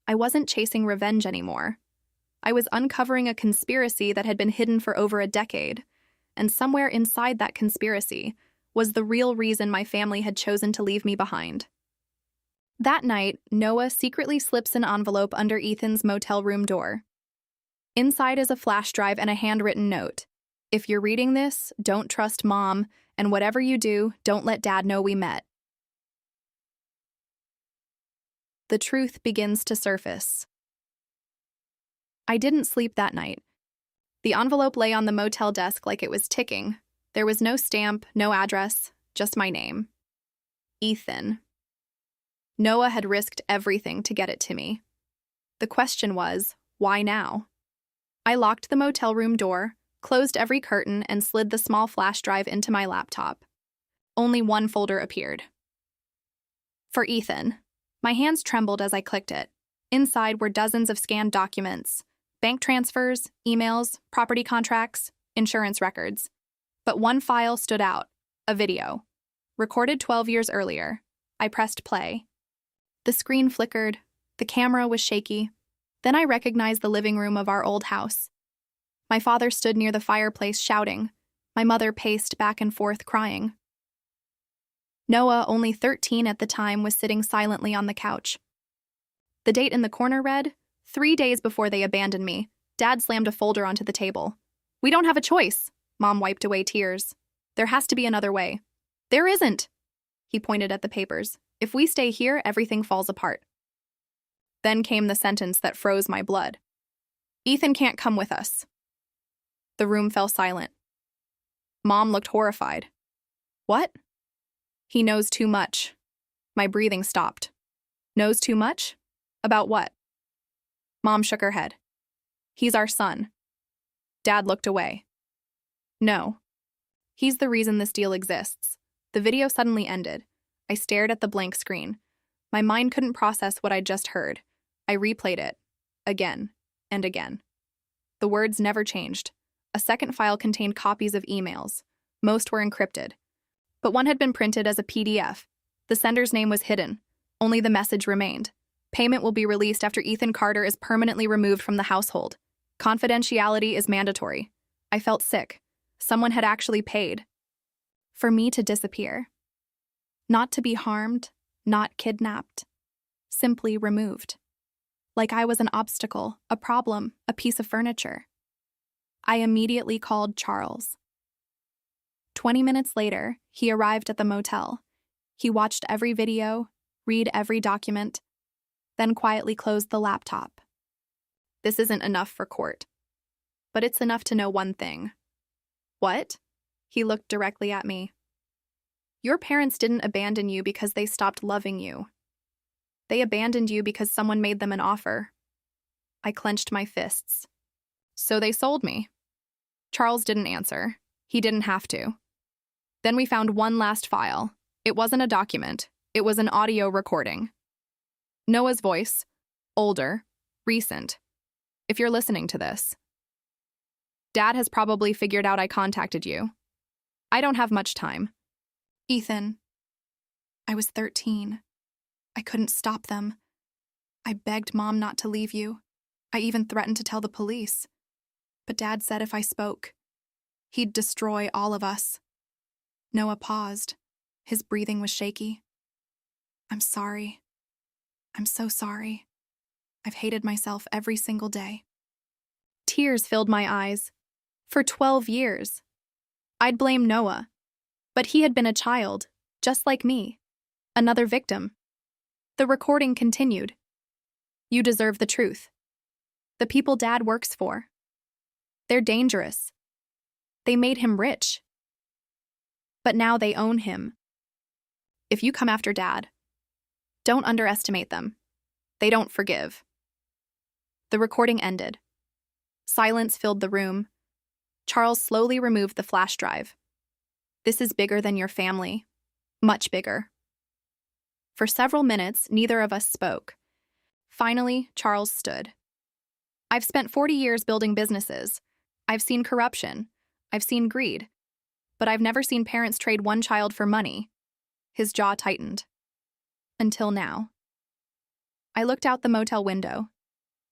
I wasn't chasing revenge anymore. I was uncovering a conspiracy that had been hidden for over a decade. and somewhere inside that conspiracy was the real reason my family had chosen to leave me behind. That night, Noah secretly slips an envelope under Ethan's motel room door. Inside is a flash drive and a handwritten note. "If you're reading this, don't trust Mom, and whatever you do, don't let Dad know we met." The truth begins to surface. I didn't sleep that night. The envelope lay on the motel desk like it was ticking. There was no stamp, no address, just my name. Ethan. Noah had risked everything to get it to me. The question was, why now? I locked the motel room door, closed every curtain, and slid the small flash drive into my laptop. Only one folder appeared. For Ethan. My hands trembled as I clicked it. Inside were dozens of scanned documents, bank transfers, emails, property contracts, insurance records. But one file stood out, a video. Recorded 12 years earlier. I pressed play. The screen flickered, the camera was shaky. Then I recognized the living room of our old house. My father stood near the fireplace shouting. My mother paced back and forth crying. Noah, only 13 at the time, was sitting silently on the couch. The date in the corner read, 3 days before they abandoned me. Dad slammed a folder onto the table. "We don't have a choice." Mom wiped away tears. "There has to be another way." "There isn't." He pointed at the papers. "If we stay here, everything falls apart." Then came the sentence that froze my blood. "Ethan can't come with us." The room fell silent. Mom looked horrified. "What?" "He knows too much." My breathing stopped. "Knows too much? About what?" Mom shook her head. "He's our son." Dad looked away. "No. He's the reason this deal exists." The video suddenly ended. I stared at the blank screen. My mind couldn't process what I'd just heard. I replayed it. Again and again. The words never changed. A second file contained copies of emails. Most were encrypted. But one had been printed as a PDF. The sender's name was hidden. Only the message remained. "Payment will be released after Ethan Carter is permanently removed from the household. Confidentiality is mandatory." I felt sick. Someone had actually paid. For me to disappear. Not to be harmed, not kidnapped. Simply removed. Like I was an obstacle, a problem, a piece of furniture. I immediately called Charles. 20 minutes later, he arrived at the motel. He watched every video, read every document, then quietly closed the laptop. This isn't enough for court. But it's enough to know one thing. "What?" He looked directly at me. "Your parents didn't abandon you because they stopped loving you. They abandoned you because someone made them an offer." I clenched my fists. "So they sold me." Charles didn't answer. He didn't have to. Then we found one last file. It wasn't a document. It was an audio recording. Noah's voice. Older. Recent. "If you're listening to this. Dad has probably figured out I contacted you. I don't have much time. Ethan. I was 13. I couldn't stop them. I begged Mom not to leave you. I even threatened to tell the police. But Dad said if I spoke, he'd destroy all of us." Noah paused. His breathing was shaky. "I'm sorry. I'm so sorry. I've hated myself every single day." Tears filled my eyes. For 12 years. I'd blame Noah. But he had been a child, just like me. Another victim. The recording continued. "You deserve the truth. The people Dad works for. They're dangerous. They made him rich. But now they own him. If you come after Dad, don't underestimate them. They don't forgive." The recording ended. Silence filled the room. Charles slowly removed the flash drive. "This is bigger than your family. Much bigger." For several minutes, neither of us spoke. Finally, Charles stood. "I've spent 40 years building businesses. I've seen corruption. I've seen greed. But I've never seen parents trade one child for money." His jaw tightened. Until now. I looked out the motel window.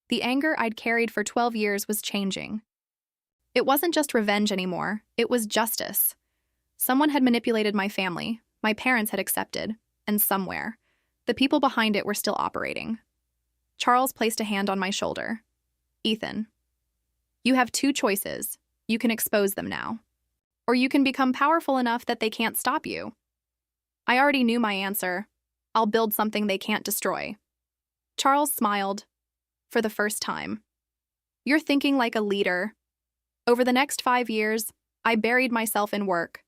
The anger I'd carried for 12 years was changing. It wasn't just revenge anymore, it was justice. Someone had manipulated my family, my parents had accepted, and somewhere, the people behind it were still operating. Charles placed a hand on my shoulder. Ethan, you have two choices. You can expose them now. Or you can become powerful enough that they can't stop you. I already knew my answer. I'll build something they can't destroy. Charles smiled. For the first time. You're thinking like a leader. Over the next 5 years, I buried myself in work.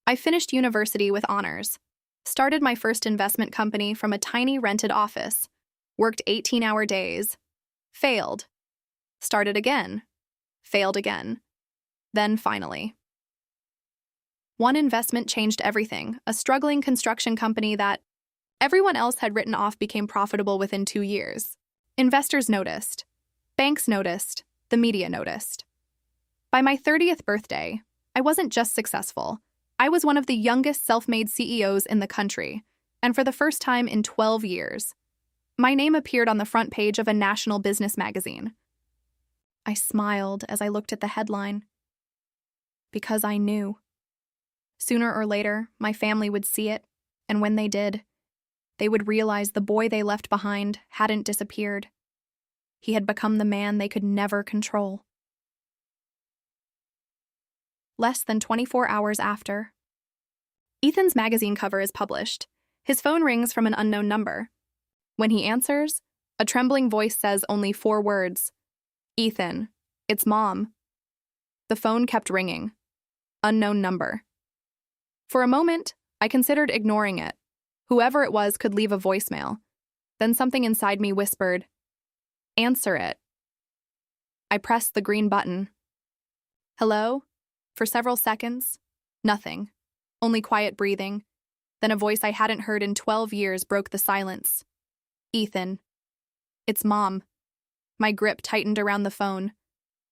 I finished university with honors, started my first investment company from a tiny rented office, worked 18-hour days, failed, started again, failed again, then finally. One investment changed everything. A struggling construction company that everyone else had written off became profitable within 2 years. Investors noticed. Banks noticed. The media noticed. By my 30th birthday, I wasn't just successful. I was one of the youngest self-made CEOs in the country, and for the first time in 12 years, my name appeared on the front page of a national business magazine. I smiled as I looked at the headline. Because I knew. Sooner or later, my family would see it, and when they did, they would realize the boy they left behind hadn't disappeared. He had become the man they could never control. Less than 24 hours after. Ethan's magazine cover is published. His phone rings from an unknown number. When he answers, a trembling voice says only 4 words. Ethan, it's Mom. The phone kept ringing. Unknown number. For a moment, I considered ignoring it. Whoever it was could leave a voicemail. Then something inside me whispered, "Answer it." I pressed the green button. Hello? For several seconds, nothing. Only quiet breathing. Then a voice I hadn't heard in 12 years broke the silence. Ethan. It's Mom. My grip tightened around the phone.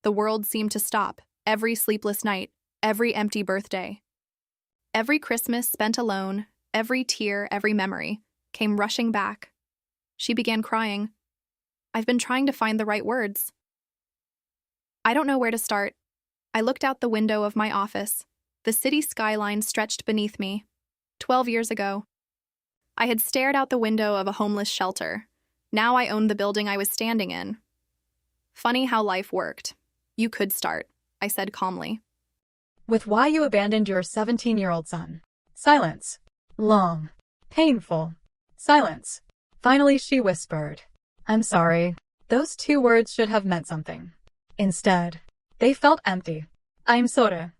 The world seemed to stop. Every sleepless night, every empty birthday. Every Christmas spent alone, every tear, every memory, came rushing back. She began crying. I've been trying to find the right words. I don't know where to start. I looked out the window of my office. The city skyline stretched beneath me. 12 years ago, I had stared out the window of a homeless shelter. Now I owned the building I was standing in. Funny how life worked. You could start, I said calmly. With why you abandoned your 17-year-old son. Silence. Long. Painful. Silence. Finally she whispered. I'm sorry. Those 2 words should have meant something. Instead, they felt empty. I'm sorry.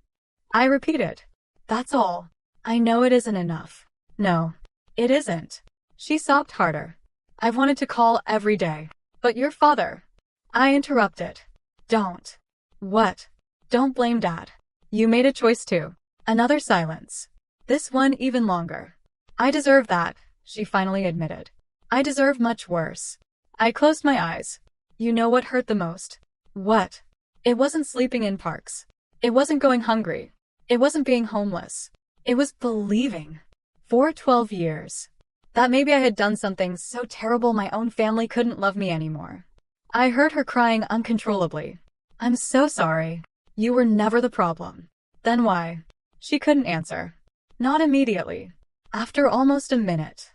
I repeated. That's all. I know it isn't enough. No, it isn't. She sobbed harder. I've wanted to call every day. But your father. I interrupted. Don't. What? Don't blame Dad. You made a choice too. Another silence. This one even longer. I deserve that, she finally admitted. I deserve much worse. I closed my eyes. You know what hurt the most? What? It wasn't sleeping in parks. It wasn't going hungry. It wasn't being homeless. It was believing. For 12 years. That maybe I had done something so terrible my own family couldn't love me anymore. I heard her crying uncontrollably. I'm so sorry. You were never the problem. Then why? She couldn't answer. Not immediately. After almost a minute.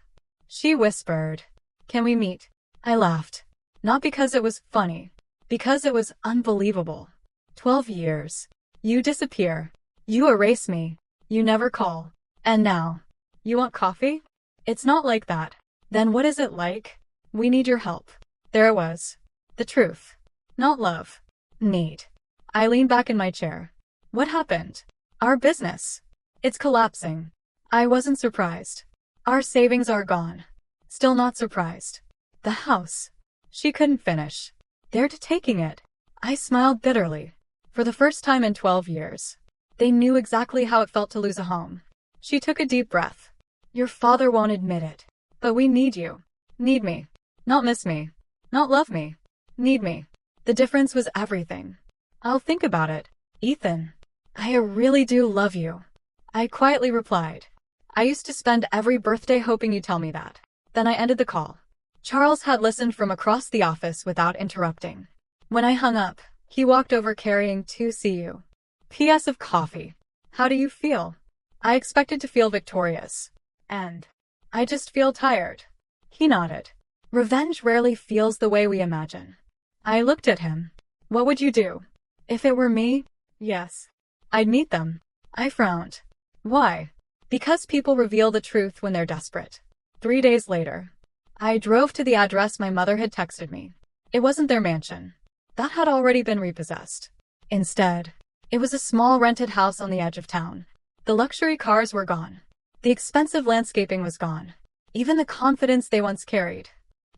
She whispered, Can we meet? I laughed. Not because it was funny. Because it was unbelievable. 12 years. You disappear. You erase me. You never call. And now. You want coffee? It's not like that. Then what is it like? We need your help. There it was. The truth. Not love. Need. I leaned back in my chair. What happened? Our business. It's collapsing. I wasn't surprised. Our savings are gone. Still not surprised. The house. She couldn't finish. They're taking it. I smiled bitterly. For the first time in 12 years. They knew exactly how it felt to lose a home. She took a deep breath. Your father won't admit it. But we need you. Need me. Not miss me. Not love me. Need me. The difference was everything. I'll think about it. Ethan. I really do love you. I quietly replied. I used to spend every birthday hoping you'd tell me that. Then I ended the call. Charles had listened from across the office without interrupting. When I hung up, he walked over carrying 2 CU. P.S. of coffee. How do you feel? I expected to feel victorious. And I just feel tired. He nodded. Revenge rarely feels the way we imagine. I looked at him. What would you do? If it were me? Yes. I'd meet them. I frowned. Why? Because people reveal the truth when they're desperate. 3 days later, I drove to the address my mother had texted me. It wasn't their mansion. That had already been repossessed. Instead, it was a small rented house on the edge of town. The luxury cars were gone. The expensive landscaping was gone. Even the confidence they once carried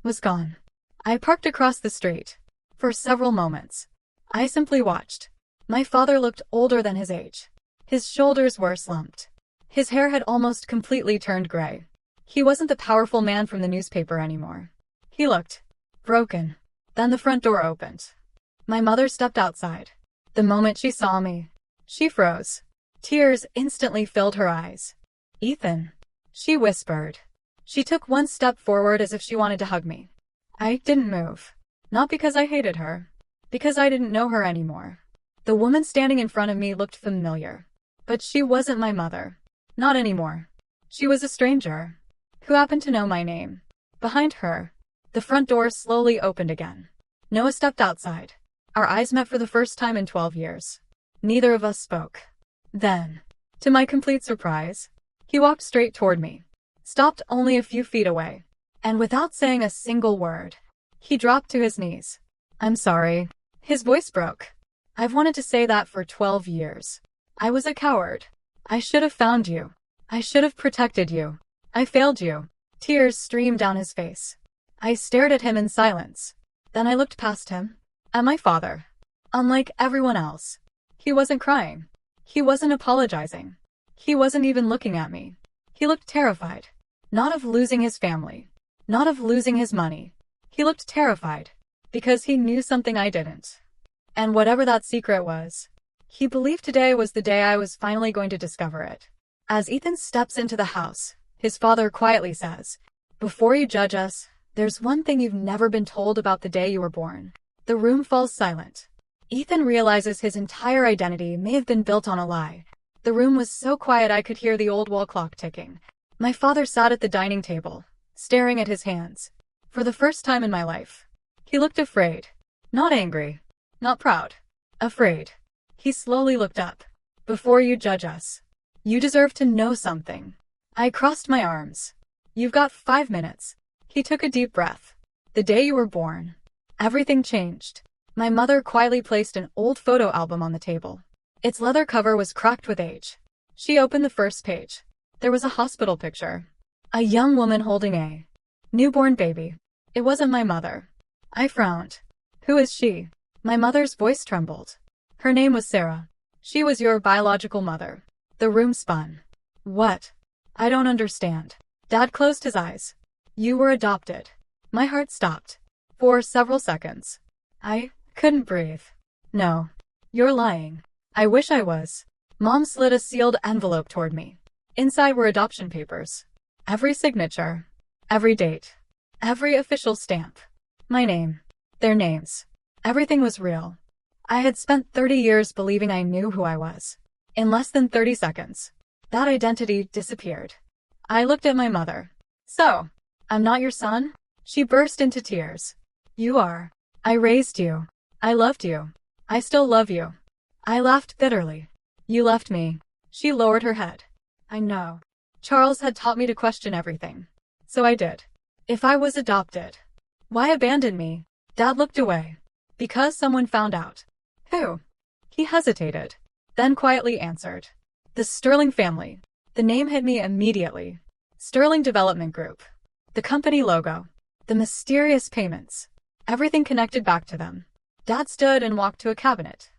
was gone. I parked across the street. For several moments, I simply watched. My father looked older than his age. His shoulders were slumped. His hair had almost completely turned gray. He wasn't the powerful man from the newspaper anymore. He looked broken. Then the front door opened. My mother stepped outside. The moment she saw me, she froze. Tears instantly filled her eyes. Ethan, she whispered. She took one step forward as if she wanted to hug me. I didn't move. Not because I hated her. Because I didn't know her anymore. The woman standing in front of me looked familiar. But she wasn't my mother. Not anymore. She was a stranger who happened to know my name. Behind her, the front door slowly opened again. Noah stepped outside. Our eyes met for the first time in 12 years. Neither of us spoke. Then, to my complete surprise, he walked straight toward me, stopped only a few feet away, and without saying a single word, he dropped to his knees. I'm sorry. His voice broke. I've wanted to say that for 12 years. I was a coward. I should have found you. I should have protected you. I failed you. Tears streamed down his face. I stared at him in silence. Then I looked past him, at my father. Unlike everyone else, he wasn't crying. He wasn't apologizing. He wasn't even looking at me. He looked terrified. Not of losing his family. Not of losing his money. He looked terrified. Because he knew something I didn't. And whatever that secret was, he believed today was the day I was finally going to discover it. As Ethan steps into the house, his father quietly says, "Before you judge us, there's one thing you've never been told about the day you were born." The room falls silent. Ethan realizes his entire identity may have been built on a lie. The room was so quiet I could hear the old wall clock ticking. My father sat at the dining table, staring at his hands. For the first time in my life, he looked afraid. Not angry. Not proud. Afraid. He slowly looked up. "Before you judge us, you deserve to know something." I crossed my arms. "You've got 5 minutes." He took a deep breath. "The day you were born, everything changed." My mother quietly placed an old photo album on the table. Its leather cover was cracked with age. She opened the first page. There was a hospital picture. A young woman holding a newborn baby. It wasn't my mother. I frowned. "Who is she?" My mother's voice trembled. "Her name was Sarah. She was your biological mother." The room spun. "What? I don't understand." Dad closed his eyes. "You were adopted." My heart stopped. For several seconds, I couldn't breathe. "No. You're lying." "I wish I was." Mom slid a sealed envelope toward me. Inside were adoption papers. Every signature. Every date. Every official stamp. My name. Their names. Everything was real. I had spent 30 years believing I knew who I was. In less than 30 seconds, that identity disappeared. I looked at my mother. "So, I'm not your son?" She burst into tears. "You are. I raised you. I loved you. I still love you." I laughed bitterly. "You left me." She lowered her head. "I know. Charles had taught me to question everything. So I did. If I was adopted, why abandon me?" Dad looked away. "Because someone found out." "Who?" He hesitated, then quietly answered. "The Sterling family." The name hit me immediately. Sterling Development Group. The company logo. The mysterious payments. Everything connected back to them. Dad stood and walked to a cabinet.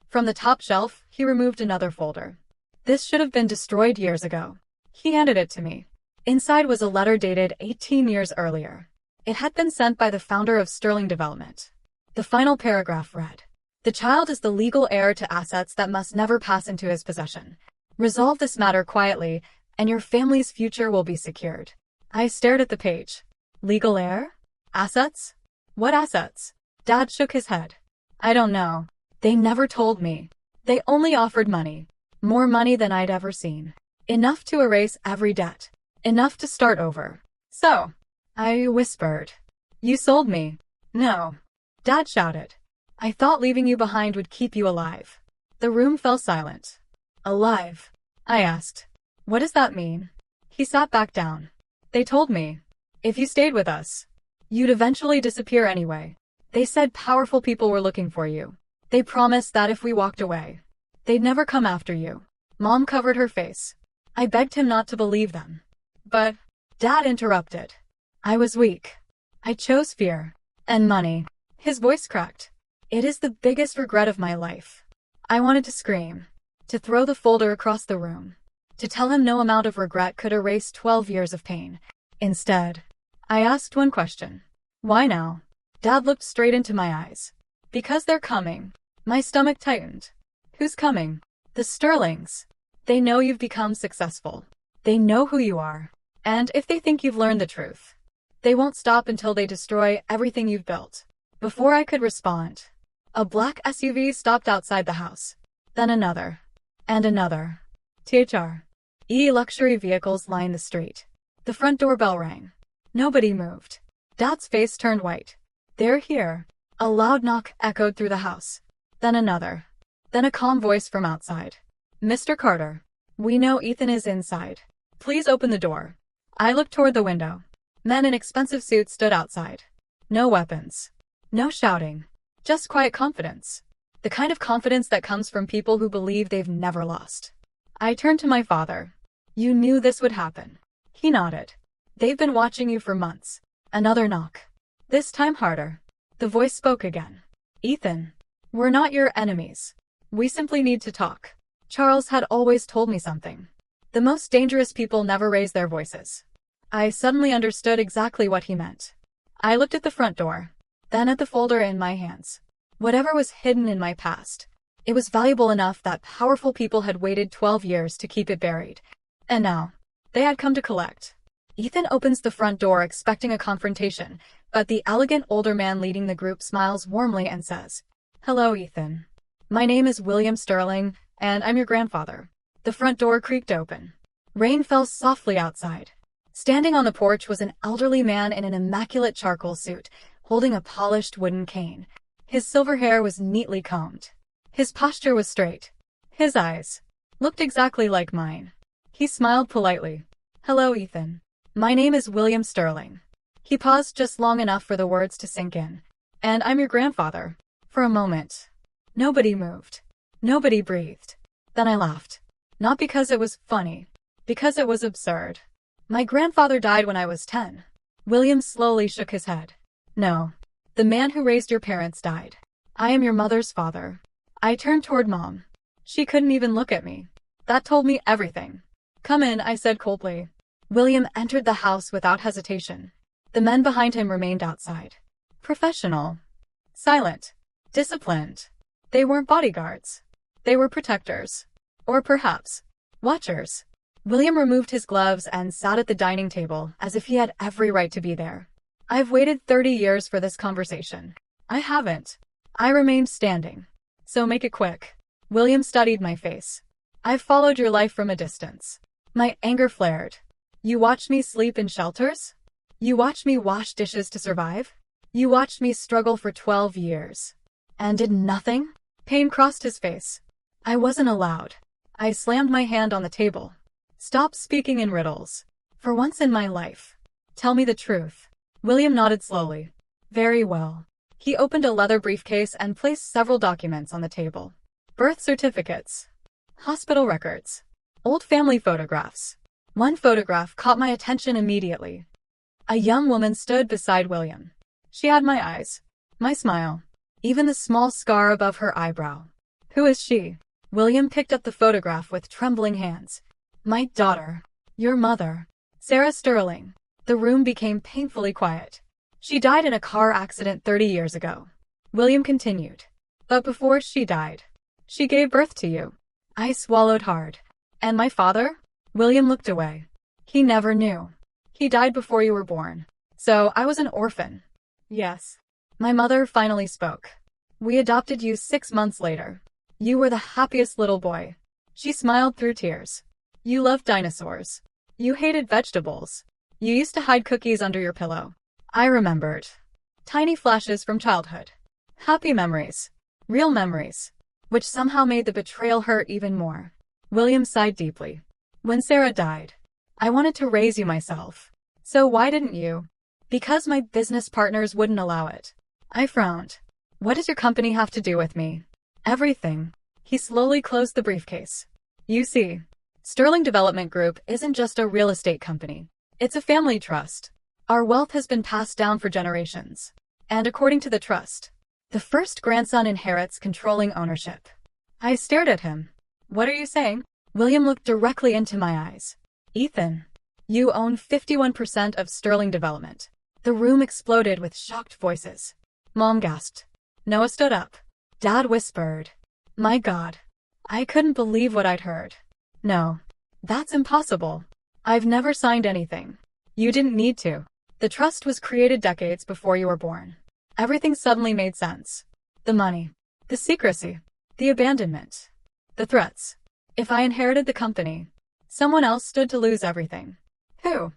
From the top shelf, he removed another folder. "This should have been destroyed years ago." He handed it to me. Inside was a letter dated 18 years earlier. It had been sent by the founder of Sterling Development. The final paragraph read, "The child is the legal heir to assets that must never pass into his possession. Resolve this matter quietly, and your family's future will be secured." I stared at the page. Legal heir? Assets? What assets? Dad shook his head. "I don't know. They never told me." They only offered money. More money than I'd ever seen. Enough to erase every debt. Enough to start over. So, I whispered. You sold me. No. Dad shouted. I thought leaving you behind would keep you alive. The room fell silent. Alive? I asked. What does that mean? He sat back down. They told me. If you stayed with us, you'd eventually disappear anyway. They said powerful people were looking for you. They promised that if we walked away, they'd never come after you. Mom covered her face. I begged him not to believe them. But Dad interrupted. I was weak. I chose fear. And money. His voice cracked. It is the biggest regret of my life. I wanted to scream. To throw the folder across the room. To tell him no amount of regret could erase 12 years of pain. Instead, I asked one question. Why now? Dad looked straight into my eyes. Because they're coming. My stomach tightened. Who's coming? The Sterlings. They know you've become successful. They know who you are. And if they think you've learned the truth, they won't stop until they destroy everything you've built. Before I could respond, a black SUV stopped outside the house. Then another. And another. Luxury vehicles lined the street. The front doorbell rang. Nobody moved. Dad's face turned white. They're here. A loud knock echoed through the house. Then another. Then a calm voice from outside. Mr. Carter. We know Ethan is inside. Please open the door. I looked toward the window. Men in expensive suits stood outside. No weapons. No shouting. Just quiet confidence. The kind of confidence that comes from people who believe they've never lost. I turned to my father. You knew this would happen. He nodded. They've been watching you for months. Another knock. This time harder. The voice spoke again. Ethan. We're not your enemies. We simply need to talk. Charles had always told me something. The most dangerous people never raise their voices. I suddenly understood exactly what he meant. I looked at the front door, then at the folder in my hands. Whatever was hidden in my past, it was valuable enough that powerful people had waited 12 years to keep it buried. And now, they had come to collect. Ethan opens the front door expecting a confrontation, but the elegant older man leading the group smiles warmly and says, Hello, Ethan. My name is William Sterling, and I'm your grandfather. The front door creaked open. Rain fell softly outside. Standing on the porch was an elderly man in an immaculate charcoal suit, holding a polished wooden cane. His silver hair was neatly combed. His posture was straight. His eyes looked exactly like mine. He smiled politely. Hello, Ethan. My name is William Sterling. He paused just long enough for the words to sink in. And I'm your grandfather. For a moment, nobody moved. Nobody breathed. Then I laughed. Not because it was funny. Because it was absurd. My grandfather died when I was 10. William slowly shook his head. No. The man who raised your parents died. I am your mother's father. I turned toward Mom. She couldn't even look at me. That told me everything. Come in, I said coldly. William entered the house without hesitation. The men behind him remained outside. Professional. Silent. Disciplined. They weren't bodyguards. They were protectors. Or perhaps, watchers. William removed his gloves and sat at the dining table as if he had every right to be there. I've waited 30 years for this conversation. I haven't. I remained standing. So make it quick. William studied my face. I've followed your life from a distance. My anger flared. You watched me sleep in shelters? You watched me wash dishes to survive? You watched me struggle for 12 years. And did nothing? Pain crossed his face. I wasn't allowed. I slammed my hand on the table. Stop speaking in riddles. For once in my life, tell me the truth. William nodded slowly. Very well. He opened a leather briefcase and placed several documents on the table. Birth certificates. Hospital records. Old family photographs. One photograph caught my attention immediately. A young woman stood beside William. She had my eyes. My smile. Even the small scar above her eyebrow. Who is she? William picked up the photograph with trembling hands. My daughter. Your mother. Sarah Sterling. The room became painfully quiet. She died in a car accident 30 years ago. William continued. But before she died, she gave birth to you. I swallowed hard. And my father? William looked away. He never knew. He died before you were born. So I was an orphan. Yes. My mother finally spoke. We adopted you 6 months later. You were the happiest little boy. She smiled through tears. You loved dinosaurs. You hated vegetables. You used to hide cookies under your pillow. I remembered. Tiny flashes from childhood. Happy memories. Real memories. Which somehow made the betrayal hurt even more. William sighed deeply. When Sarah died, I wanted to raise you myself. So why didn't you? Because my business partners wouldn't allow it. I frowned. What does your company have to do with me? Everything. He slowly closed the briefcase. You see, Sterling Development Group isn't just a real estate company. It's a family trust. Our wealth has been passed down for generations. And according to the trust, the first grandson inherits controlling ownership. I stared at him. What are you saying? William looked directly into my eyes. Ethan, you own 51% of Sterling Development. The room exploded with shocked voices. Mom gasped. Noah stood up. Dad whispered. My God. I couldn't believe what I'd heard. No. That's impossible. I've never signed anything. You didn't need to. The trust was created decades before you were born. Everything suddenly made sense. The money. The secrecy. The abandonment. The threats. If I inherited the company, someone else stood to lose everything. Who?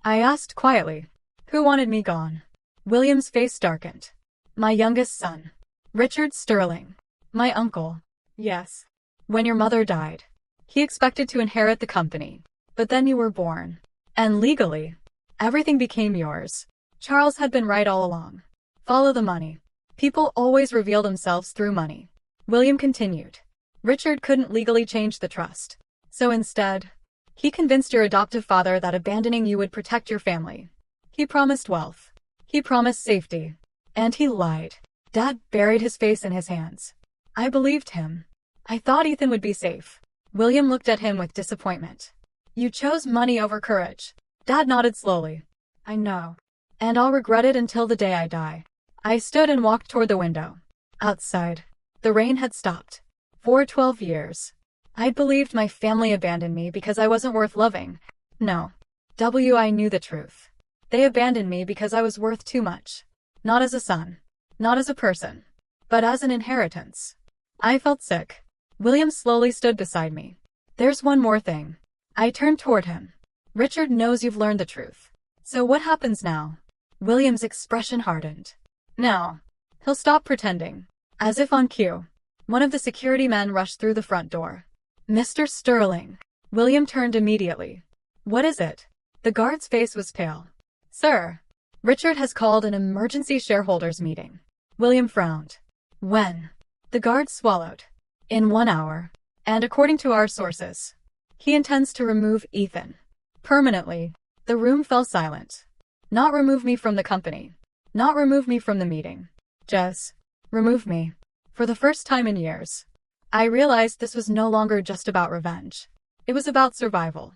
I asked quietly. Who wanted me gone? William's face darkened. My youngest son. Richard Sterling. My uncle. Yes. When your mother died, he expected to inherit the company. But then you were born. And legally, everything became yours. Charles had been right all along. Follow the money. People always reveal themselves through money. William continued. Richard couldn't legally change the trust. So instead, he convinced your adoptive father that abandoning you would protect your family. He promised wealth. He promised safety. And he lied. Dad buried his face in his hands. I believed him. I thought Ethan would be safe. William looked at him with disappointment. You chose money over courage. Dad nodded slowly. I know. And I'll regret it until the day I die. I stood and walked toward the window. Outside, the rain had stopped. For 12 years, I'd believed my family abandoned me because I wasn't worth loving. No. I knew the truth. They abandoned me because I was worth too much. Not as a son. Not as a person. But as an inheritance. I felt sick. William slowly stood beside me. There's one more thing. I turned toward him. Richard knows you've learned the truth. So what happens now? William's expression hardened. Now, he'll stop pretending. As if on cue, one of the security men rushed through the front door. Mr. Sterling. William turned immediately. What is it? The guard's face was pale. Sir, Richard has called an emergency shareholders meeting. William frowned. When? The guard swallowed. In 1 hour. And according to our sources, he intends to remove Ethan. Permanently. The room fell silent. Not remove me from the company. Not remove me from the meeting. Just remove me. For the first time in years, I realized this was no longer just about revenge. It was about survival.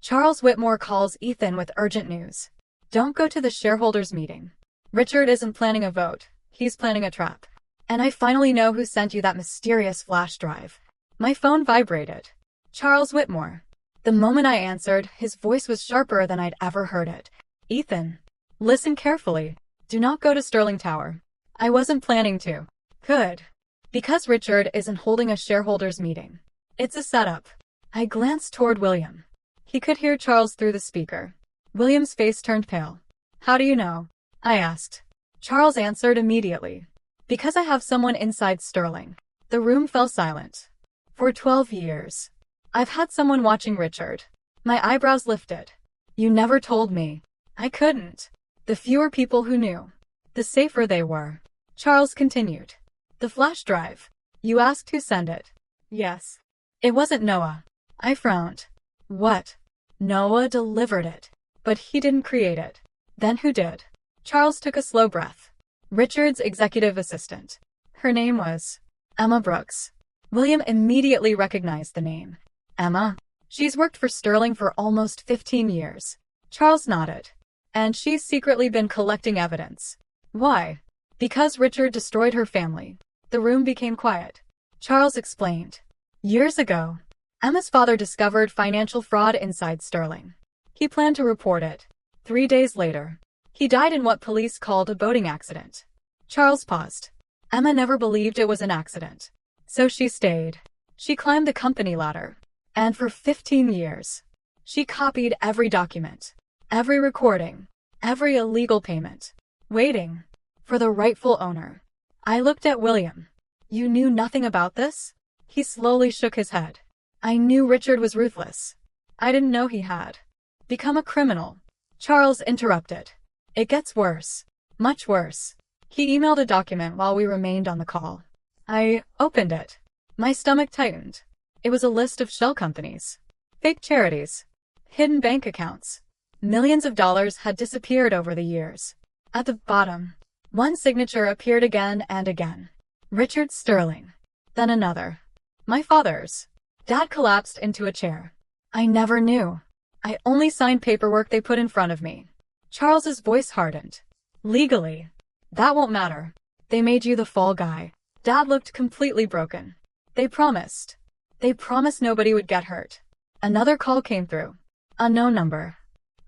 Charles Whitmore calls Ethan with urgent news. Don't go to the shareholders meeting. Richard isn't planning a vote. He's planning a trap. And I finally know who sent you that mysterious flash drive. My phone vibrated. Charles Whitmore. The moment I answered, his voice was sharper than I'd ever heard it. Ethan, listen carefully. Do not go to Sterling Tower. I wasn't planning to. Good. Because Richard isn't holding a shareholders meeting. It's a setup. I glanced toward William. He could hear Charles through the speaker. William's face turned pale. How do you know? I asked. Charles answered immediately. Because I have someone inside Sterling. The room fell silent. For 12 years, I've had someone watching Richard. My eyebrows lifted. You never told me. I couldn't. The fewer people who knew, the safer they were. Charles continued. The flash drive. You asked who sent it. Yes. It wasn't Noah. I frowned. What? Noah delivered it. But he didn't create it. Then who did? Charles took a slow breath. Richard's executive assistant. Her name was Emma Brooks. William immediately recognized the name. Emma? She's worked for Sterling for almost 15 years. Charles nodded. And she's secretly been collecting evidence. Why? Because Richard destroyed her family. The room became quiet. Charles explained. Years ago, Emma's father discovered financial fraud inside Sterling. He planned to report it. 3 days later, he died in what police called a boating accident. Charles paused. Emma never believed it was an accident. So she stayed. She climbed the company ladder. And for 15 years, she copied every document, every recording, every illegal payment, waiting for the rightful owner. I looked at William. You knew nothing about this? He slowly shook his head. I knew Richard was ruthless. I didn't know he had become a criminal. Charles interrupted. It gets worse. Much worse. He emailed a document while we remained on the call. I opened it. My stomach tightened. It was a list of shell companies, fake charities, hidden bank accounts. Millions of dollars had disappeared over the years. At the bottom, one signature appeared again and again. Richard Sterling. Then another. My father's. Dad collapsed into a chair. I never knew. I only signed paperwork they put in front of me. Charles's voice hardened. Legally. That won't matter. They made you the fall guy. Dad looked completely broken. They promised. They promised nobody would get hurt. Another call came through. Unknown number.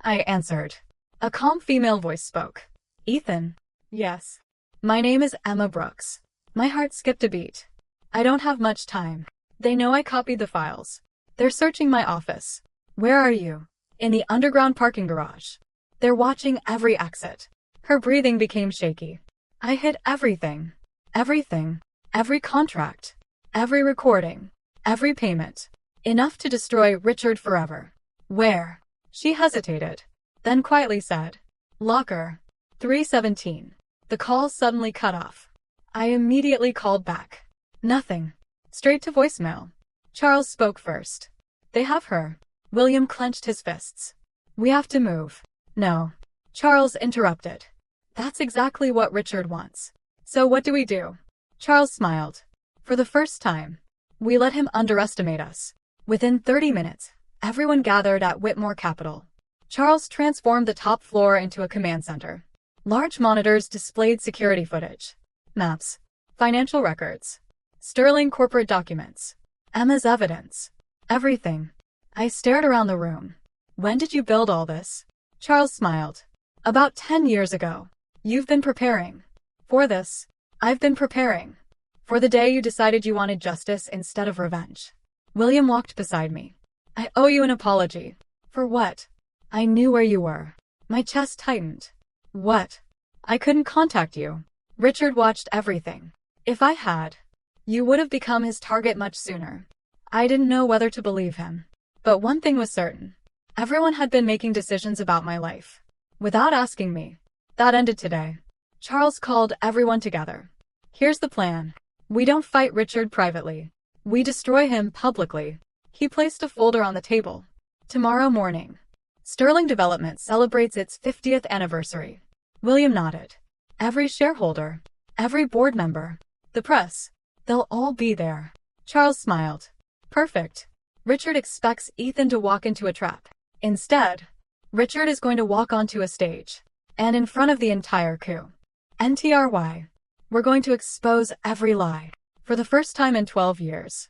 I answered. A calm female voice spoke. Ethan. Yes. My name is Emma Brooks. My heart skipped a beat. I don't have much time. They know I copied the files. They're searching my office. Where are you? In the underground parking garage. They're watching every exit. Her breathing became shaky. I hid everything. Everything. Every contract. Every recording. Every payment. Enough to destroy Richard forever. Where? She hesitated, then quietly said, Locker 317. The call suddenly cut off. I immediately called back. Nothing. Straight to voicemail. Charles spoke first. They have her. William clenched his fists. We have to move. No. Charles interrupted. That's exactly what Richard wants. So what do we do? Charles smiled. For the first time, we let him underestimate us. Within 30 minutes, everyone gathered at Whitmore Capital. Charles transformed the top floor into a command center. Large monitors displayed security footage, maps, financial records, Sterling corporate documents, Emma's evidence, everything. I stared around the room. When did you build all this? Charles smiled. About 10 years ago. You've been preparing. For this, I've been preparing. For the day you decided you wanted justice instead of revenge. William walked beside me. I owe you an apology. For what? I knew where you were. My chest tightened. What? I couldn't contact you. Richard watched everything. If I had, you would have become his target much sooner. I didn't know whether to believe him. But one thing was certain. Everyone had been making decisions about my life. Without asking me. That ended today. Charles called everyone together. Here's the plan. We don't fight Richard privately. We destroy him publicly. He placed a folder on the table. Tomorrow morning, Sterling Development celebrates its 50th anniversary. William nodded. Every shareholder, every board member, the press, they'll all be there. Charles smiled. Perfect. Richard expects Ethan to walk into a trap. Instead, Richard is going to walk onto a stage. And in front of the entire coup. NTRY. We're going to expose every lie. For the first time in 12 years.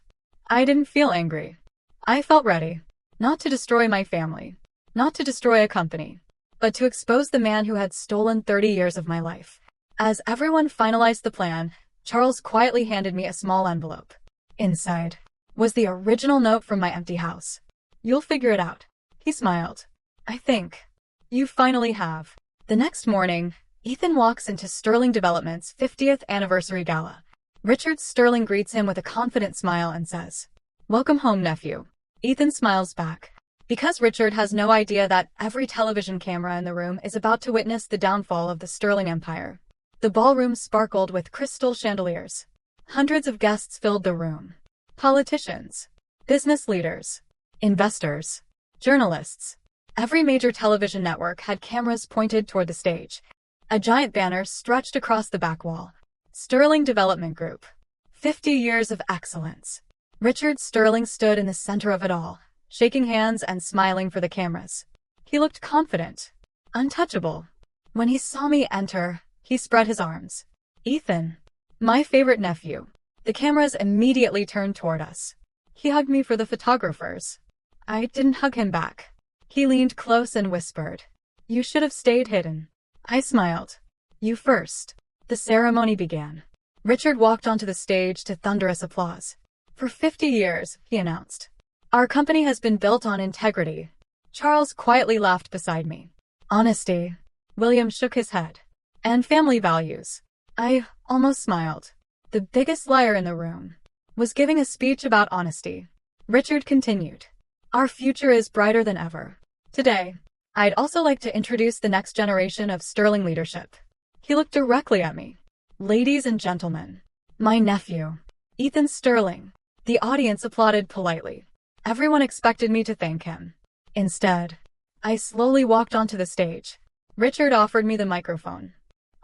I didn't feel angry. I felt ready. Not to destroy my family. Not to destroy a company. But to expose the man who had stolen 30 years of my life. As everyone finalized the plan, Charles quietly handed me a small envelope. Inside was the original note from my empty house. You'll figure it out. He smiled. I think. You finally have. The next morning, Ethan walks into Sterling Development's 50th anniversary gala. Richard Sterling greets him with a confident smile and says, Welcome home, nephew. Ethan smiles back. Because Richard has no idea that every television camera in the room is about to witness the downfall of the Sterling Empire. The ballroom sparkled with crystal chandeliers. Hundreds of guests filled the room. Politicians, business leaders, investors, journalists. Every major television network had cameras pointed toward the stage. A giant banner stretched across the back wall. Sterling Development Group. 50 years of excellence. Richard Sterling stood in the center of it all, shaking hands and smiling for the cameras. He looked confident, untouchable. When he saw me enter, he spread his arms. Ethan, my favorite nephew. The cameras immediately turned toward us. He hugged me for the photographers. I didn't hug him back. He leaned close and whispered, You should have stayed hidden. I smiled. You first. The ceremony began. Richard walked onto the stage to thunderous applause. For 50 years, he announced, our company has been built on integrity. Charles quietly laughed beside me. Honesty. William shook his head. And family values. I almost smiled. The biggest liar in the room was giving a speech about honesty. Richard continued. Our future is brighter than ever. Today, I'd also like to introduce the next generation of Sterling leadership. He looked directly at me. Ladies and gentlemen, my nephew, Ethan Sterling. The audience applauded politely. Everyone expected me to thank him. Instead, I slowly walked onto the stage. Richard offered me the microphone.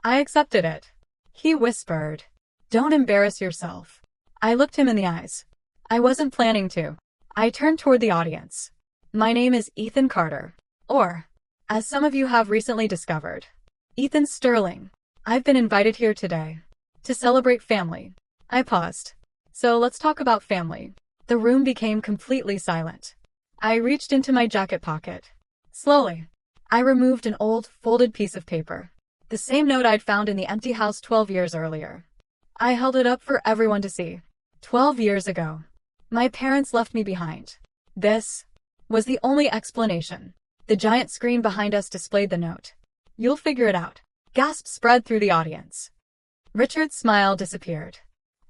I accepted it. He whispered, don't embarrass yourself. I looked him in the eyes. I wasn't planning to. I turned toward the audience. My name is Ethan Carter. Or, as some of you have recently discovered, Ethan Sterling. I've been invited here today to celebrate family. I paused. So let's talk about family. The room became completely silent. I reached into my jacket pocket. Slowly, I removed an old, folded piece of paper. The same note I'd found in the empty house 12 years earlier. I held it up for everyone to see. 12 years ago, my parents left me behind. This was the only explanation. The giant screen behind us displayed the note. You'll figure it out. Gasps spread through the audience. Richard's smile disappeared.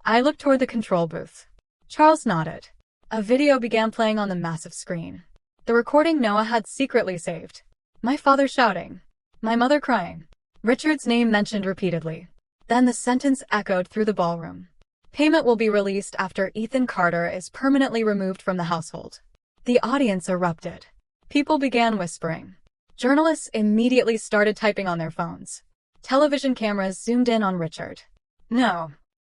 I looked toward the control booth. Charles nodded. A video began playing on the massive screen. The recording Noah had secretly saved. My father shouting. My mother crying. Richard's name mentioned repeatedly. Then the sentence echoed through the ballroom. Payment will be released after Ethan Carter is permanently removed from the household. The audience erupted. People began whispering. Journalists immediately started typing on their phones. Television cameras zoomed in on Richard. No.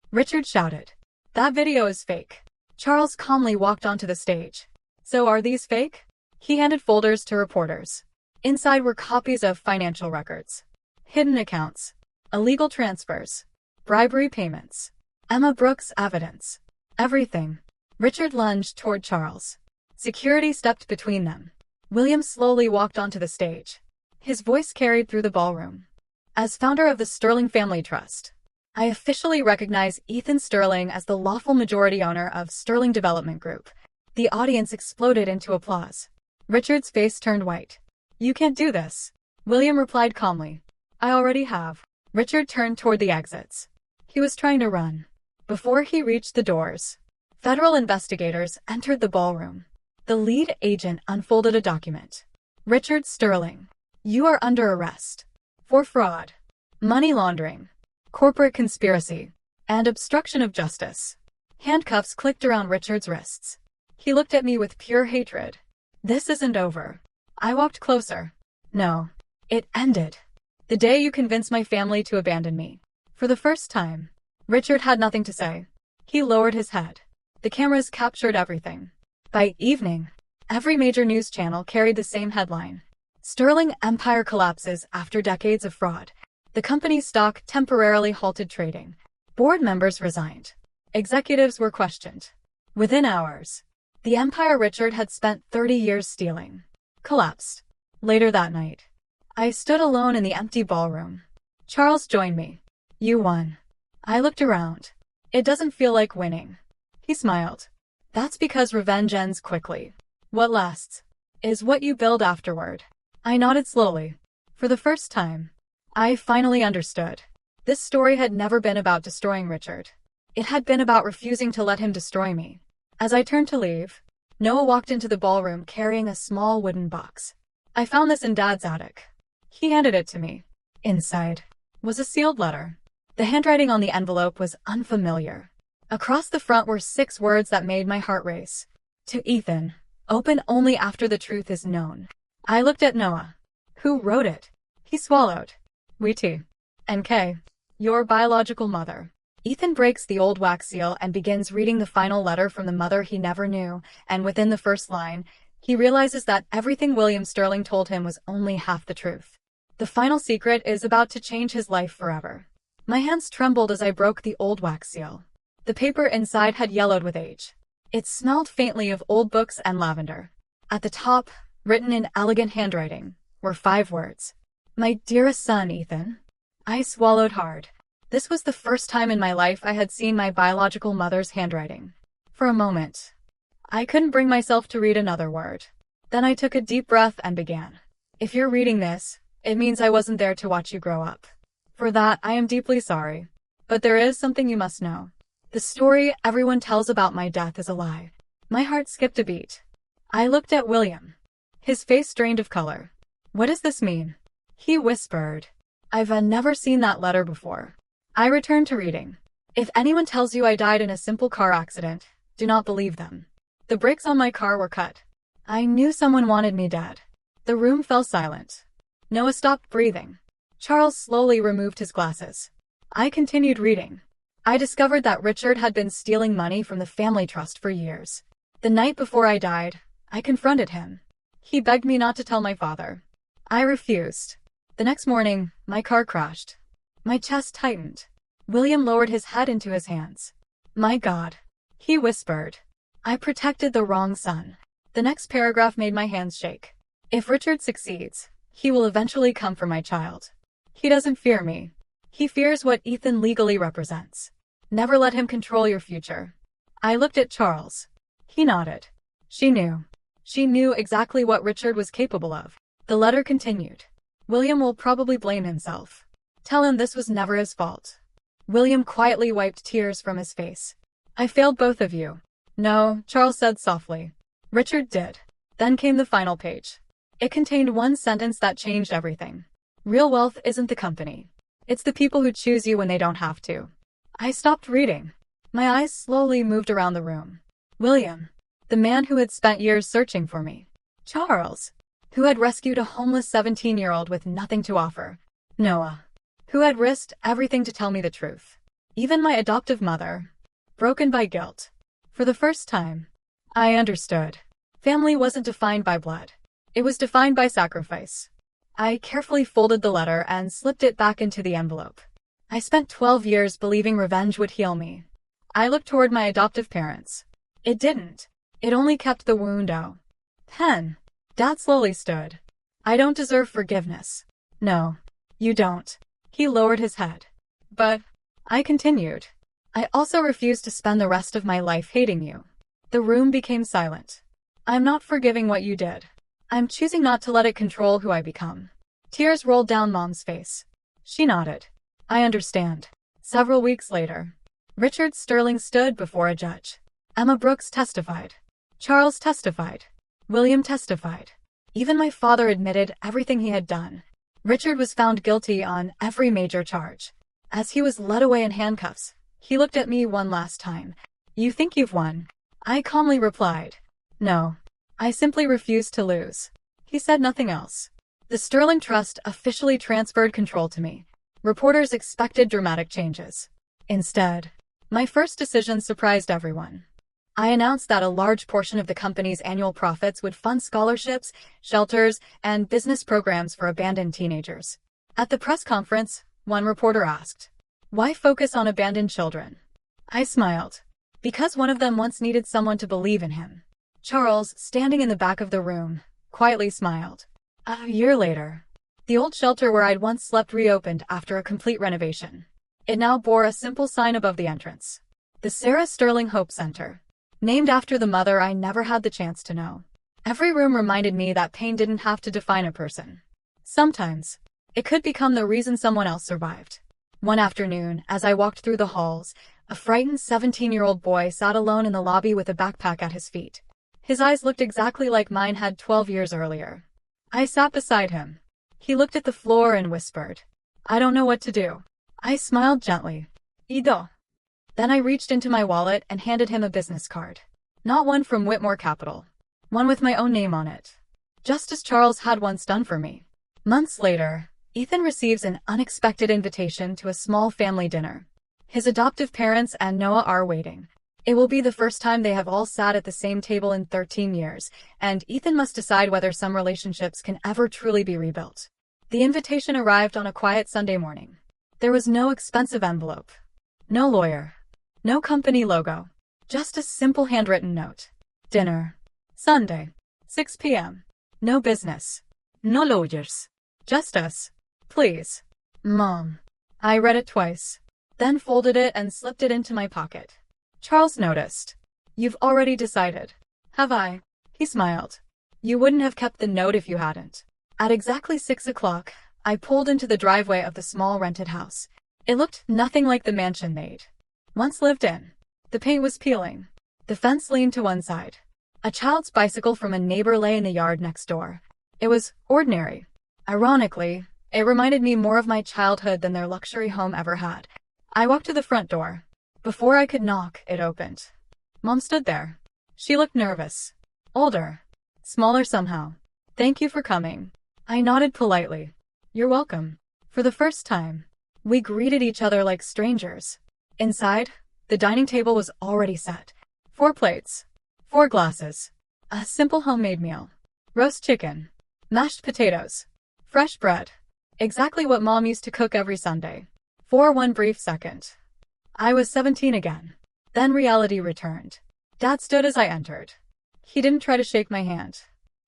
Richard shouted. That video is fake. Charles calmly walked onto the stage. So are these fake? He handed folders to reporters. Inside were copies of financial records, hidden accounts, illegal transfers, bribery payments, Emma Brooks evidence. Everything. Richard lunged toward Charles. Security stepped between them. William slowly walked onto the stage. His voice carried through the ballroom. As founder of the Sterling Family Trust, I officially recognize Ethan Sterling as the lawful majority owner of Sterling Development Group. The audience exploded into applause. Richard's face turned white. You can't do this. William replied calmly. I already have. Richard turned toward the exits. He was trying to run. Before he reached the doors, federal investigators entered the ballroom. The lead agent unfolded a document. Richard Sterling, you are under arrest for fraud, money laundering, corporate conspiracy, and obstruction of justice. Handcuffs clicked around Richard's wrists. He looked at me with pure hatred. This isn't over. I walked closer. No. It ended. The day you convinced my family to abandon me. For the first time, Richard had nothing to say. He lowered his head. The cameras captured everything. By evening, every major news channel carried the same headline. Sterling Empire collapses after decades of fraud. The company's stock temporarily halted trading. Board members resigned. Executives were questioned. Within hours, the empire Richard had spent 30 years stealing collapsed. Later that night, I stood alone in the empty ballroom. Charles joined me. You won. I looked around. It doesn't feel like winning. He smiled. That's because revenge ends quickly. What lasts is what you build afterward. I nodded slowly. For the first time, I finally understood. This story had never been about destroying Richard. It had been about refusing to let him destroy me. As I turned to leave, Noah walked into the ballroom carrying a small wooden box. I found this in Dad's attic. He handed it to me. Inside was a sealed letter. The handwriting on the envelope was unfamiliar. Across the front were 6 words that made my heart race. To Ethan, open only after the truth is known. I looked at Noah. Who wrote it? He swallowed. We T. and K. Your biological mother. Ethan breaks the old wax seal and begins reading the final letter from the mother he never knew, and within the first line, he realizes that everything William Sterling told him was only half the truth. The final secret is about to change his life forever. My hands trembled as I broke the old wax seal. The paper inside had yellowed with age. It smelled faintly of old books and lavender. At the top, written in elegant handwriting, were 5 words. My dearest son, Ethan. I swallowed hard. This was the first time in my life I had seen my biological mother's handwriting. For a moment, I couldn't bring myself to read another word. Then I took a deep breath and began. If you're reading this, it means I wasn't there to watch you grow up. For that, I am deeply sorry. But there is something you must know. The story everyone tells about my death is a lie. My heart skipped a beat. I looked at William. His face drained of color. What does this mean? He whispered. I've never seen that letter before. I returned to reading. If anyone tells you I died in a simple car accident, do not believe them. The brakes on my car were cut. I knew someone wanted me dead. The room fell silent. Noah stopped breathing. Charles slowly removed his glasses. I continued reading. I discovered that Richard had been stealing money from the family trust for years. The night before I died, I confronted him. He begged me not to tell my father. I refused. The next morning, my car crashed. My chest tightened. William lowered his head into his hands. My God, he whispered. I protected the wrong son. The next paragraph made my hands shake. If Richard succeeds, he will eventually come for my child. He doesn't fear me. He fears what Ethan legally represents. Never let him control your future. I looked at Charles. He nodded. She knew. She knew exactly what Richard was capable of. The letter continued. William will probably blame himself. Tell him this was never his fault. William quietly wiped tears from his face. I failed both of you. No, Charles said softly. Richard did. Then came the final page. It contained one sentence that changed everything. Real wealth isn't the company. It's the people who choose you when they don't have to. I stopped reading. My eyes slowly moved around the room. William, the man who had spent years searching for me. Charles, who had rescued a homeless 17-year-old with nothing to offer. Noah, who had risked everything to tell me the truth. Even my adoptive mother, broken by guilt. For the first time, I understood. Family wasn't defined by blood. It was defined by sacrifice. I carefully folded the letter and slipped it back into the envelope. I spent 12 years believing revenge would heal me. I looked toward my adoptive parents. It didn't. It only kept the wound open. Dad slowly stood. I don't deserve forgiveness. No, you don't. He lowered his head. But, I continued. I also refuse to spend the rest of my life hating you. The room became silent. I'm not forgiving what you did. I'm choosing not to let it control who I become. Tears rolled down Mom's face. She nodded. I understand. Several weeks later, Richard Sterling stood before a judge. Emma Brooks testified. Charles testified. William testified. Even my father admitted everything he had done. Richard was found guilty on every major charge. As he was led away in handcuffs, he looked at me one last time. You think you've won? I calmly replied. No. I simply refuse to lose. He said nothing else. The Sterling Trust officially transferred control to me. Reporters expected dramatic changes. Instead, my first decision surprised everyone. I announced that a large portion of the company's annual profits would fund scholarships, shelters, and business programs for abandoned teenagers. At the press conference, one reporter asked, "Why focus on abandoned children?" I smiled. Because one of them once needed someone to believe in him. Charles, standing in the back of the room, quietly smiled. A year later, the old shelter where I'd once slept reopened after a complete renovation. It now bore a simple sign above the entrance. The Sarah Sterling Hope Center. Named after the mother I never had the chance to know. Every room reminded me that pain didn't have to define a person. Sometimes, it could become the reason someone else survived. One afternoon, as I walked through the halls, a frightened 17-year-old boy sat alone in the lobby with a backpack at his feet. His eyes looked exactly like mine had 12 years earlier. I sat beside him. He looked at the floor and whispered, "I don't know what to do." I smiled gently. "Ido." Then I reached into my wallet and handed him a business card. Not one from Whitmore Capital. One with my own name on it. Just as Charles had once done for me. Months later, Ethan receives an unexpected invitation to a small family dinner. His adoptive parents and Noah are waiting. It will be the first time they have all sat at the same table in 13 years, and Ethan must decide whether some relationships can ever truly be rebuilt. The invitation arrived on a quiet Sunday morning. There was no expensive envelope. No lawyer. No company logo. Just a simple handwritten note. Dinner. Sunday. 6 p.m. No business. No lawyers. Just us. Please. Mom. I read it twice. then folded it and slipped it into my pocket. Charles noticed. You've already decided. Have I? He smiled. You wouldn't have kept the note if you hadn't. At exactly 6 o'clock, I pulled into the driveway of the small rented house. It looked nothing like the mansion they'd once lived in. The paint was peeling. The fence leaned to one side. A child's bicycle from a neighbor lay in the yard next door. It was ordinary. Ironically, it reminded me more of my childhood than their luxury home ever had. I walked to the front door. Before I could knock, it opened. Mom stood there. She looked nervous. Older. Smaller somehow. Thank you for coming. I nodded politely. You're welcome. For the first time, we greeted each other like strangers. Inside, the dining table was already set. 4 plates. 4 glasses. A simple homemade meal. Roast chicken. Mashed potatoes. Fresh bread. Exactly what Mom used to cook every Sunday. For one brief second, I was 17 again. Then reality returned. Dad stood as I entered. He didn't try to shake my hand.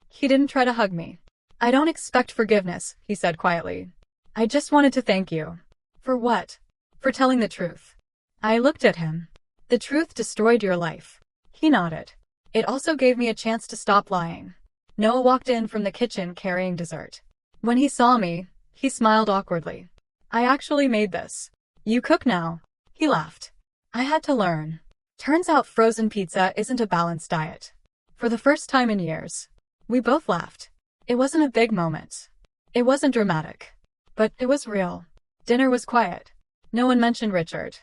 He didn't try to hug me. I don't expect forgiveness, he said quietly. I just wanted to thank you. For what? For telling the truth. I looked at him. The truth destroyed your life. He nodded. It also gave me a chance to stop lying. Noah walked in from the kitchen carrying dessert. When he saw me, he smiled awkwardly. I actually made this. You cook now? He laughed. I had to learn. Turns out frozen pizza isn't a balanced diet. For the first time in years, we both laughed. It wasn't a big moment. It wasn't dramatic. But it was real. Dinner was quiet. No one mentioned Richard.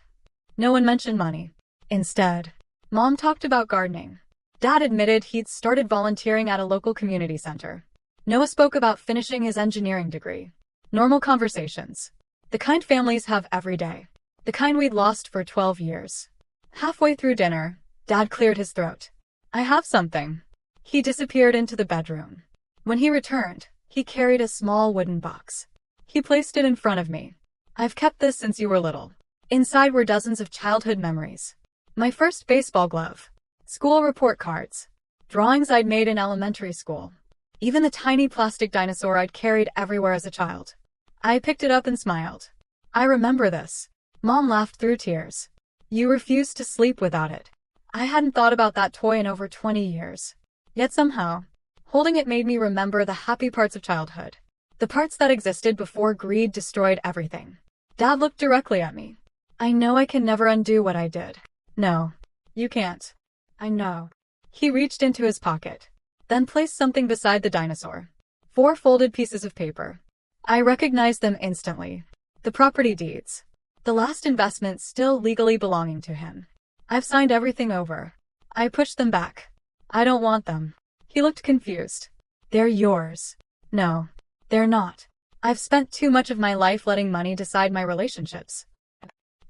No one mentioned money. Instead, Mom talked about gardening. Dad admitted he'd started volunteering at a local community center. Noah spoke about finishing his engineering degree. Normal conversations. The kind families have every day. The kind we'd lost for 12 years. Halfway through dinner, Dad cleared his throat. I have something. He disappeared into the bedroom. When he returned, he carried a small wooden box. He placed it in front of me. I've kept this since you were little. Inside were dozens of childhood memories. My first baseball glove. School report cards. Drawings I'd made in elementary school. Even the tiny plastic dinosaur I'd carried everywhere as a child. I picked it up and smiled. I remember this. Mom laughed through tears. You refused to sleep without it. I hadn't thought about that toy in over 20 years. Yet somehow, holding it made me remember the happy parts of childhood. The parts that existed before greed destroyed everything. Dad looked directly at me. I know I can never undo what I did. No, you can't. I know. He reached into his pocket, then placed something beside the dinosaur. 4 folded pieces of paper. I recognized them instantly. The property deeds. The last investment still legally belonging to him. I've signed everything over. I pushed them back. I don't want them. He looked confused. They're yours. No, they're not. I've spent too much of my life letting money decide my relationships.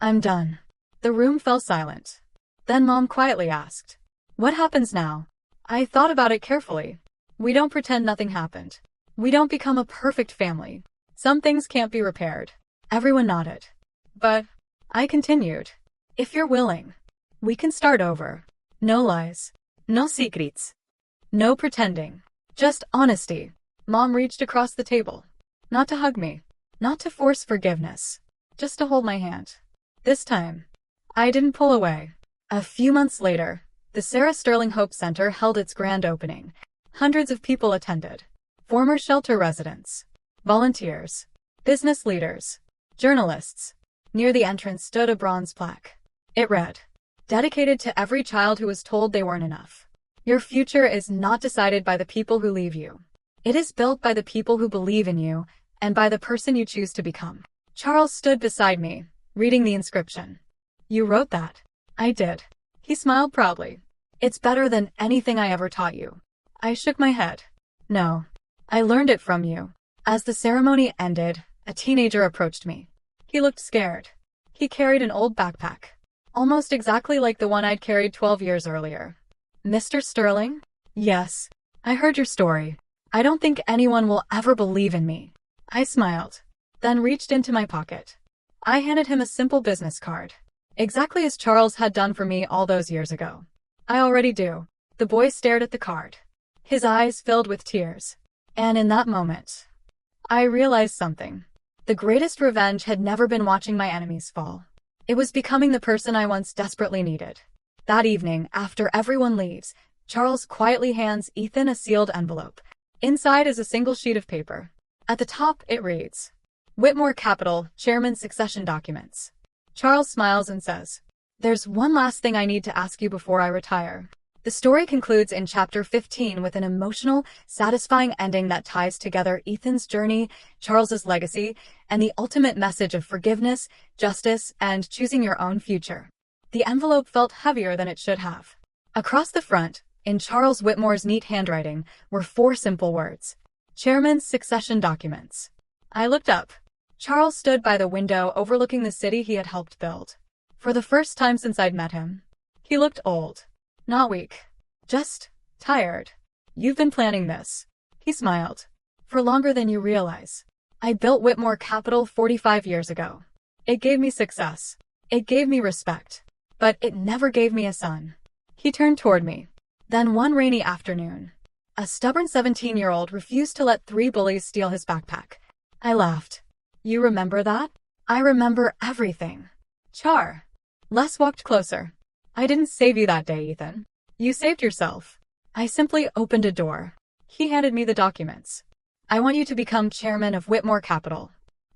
I'm done. The room fell silent. Then Mom quietly asked, what happens now? I thought about it carefully. We don't pretend nothing happened. We don't become a perfect family. Some things can't be repaired. Everyone nodded. But, I continued, if you're willing, we can start over. No lies. No secrets. No pretending. Just honesty. Mom reached across the table. Not to hug me. Not to force forgiveness. Just to hold my hand. This time, I didn't pull away. A few months later, the Sarah Sterling Hope Center held its grand opening. Hundreds of people attended. Former shelter residents, volunteers, business leaders, journalists. Near the entrance stood a bronze plaque. It read, dedicated to every child who was told they weren't enough. Your future is not decided by the people who leave you. It is built by the people who believe in you and by the person you choose to become. Charles stood beside me, reading the inscription. You wrote that? I did. He smiled proudly. It's better than anything I ever taught you. I shook my head. No. I learned it from you. As the ceremony ended, a teenager approached me. He looked scared. He carried an old backpack. Almost exactly like the one I'd carried 12 years earlier. Mr. Sterling? Yes. I heard your story. I don't think anyone will ever believe in me. I smiled, then reached into my pocket. I handed him a simple business card. Exactly as Charles had done for me all those years ago. I already do. The boy stared at the card. His eyes filled with tears. And in that moment, I realized something. The greatest revenge had never been watching my enemies fall. It was becoming the person I once desperately needed. That evening, after everyone leaves, Charles quietly hands Ethan a sealed envelope. Inside is a single sheet of paper. At the top, it reads, Whitmore Capital, Chairman Succession Documents. Charles smiles and says, There's one last thing I need to ask you before I retire. The story concludes in chapter 15 with an emotional, satisfying ending that ties together Ethan's journey, Charles's legacy, and the ultimate message of forgiveness, justice, and choosing your own future. The envelope felt heavier than it should have. Across the front, in Charles Whitmore's neat handwriting, were 4 simple words. Chairman's Succession Documents. I looked up. Charles stood by the window overlooking the city he had helped build. For the first time since I'd met him. He looked old. Not weak. Just tired. You've been planning this. He smiled. For longer than you realize. I built Whitmore Capital 45 years ago. It gave me success. It gave me respect. But it never gave me a son. He turned toward me. Then one rainy afternoon, a stubborn 17-year-old refused to let 3 bullies steal his backpack. I laughed. You remember that? I remember everything. Char. Les walked closer. I didn't save you that day, Ethan. You saved yourself. I simply opened a door. He handed me the documents. I want you to become chairman of Whitmore Capital.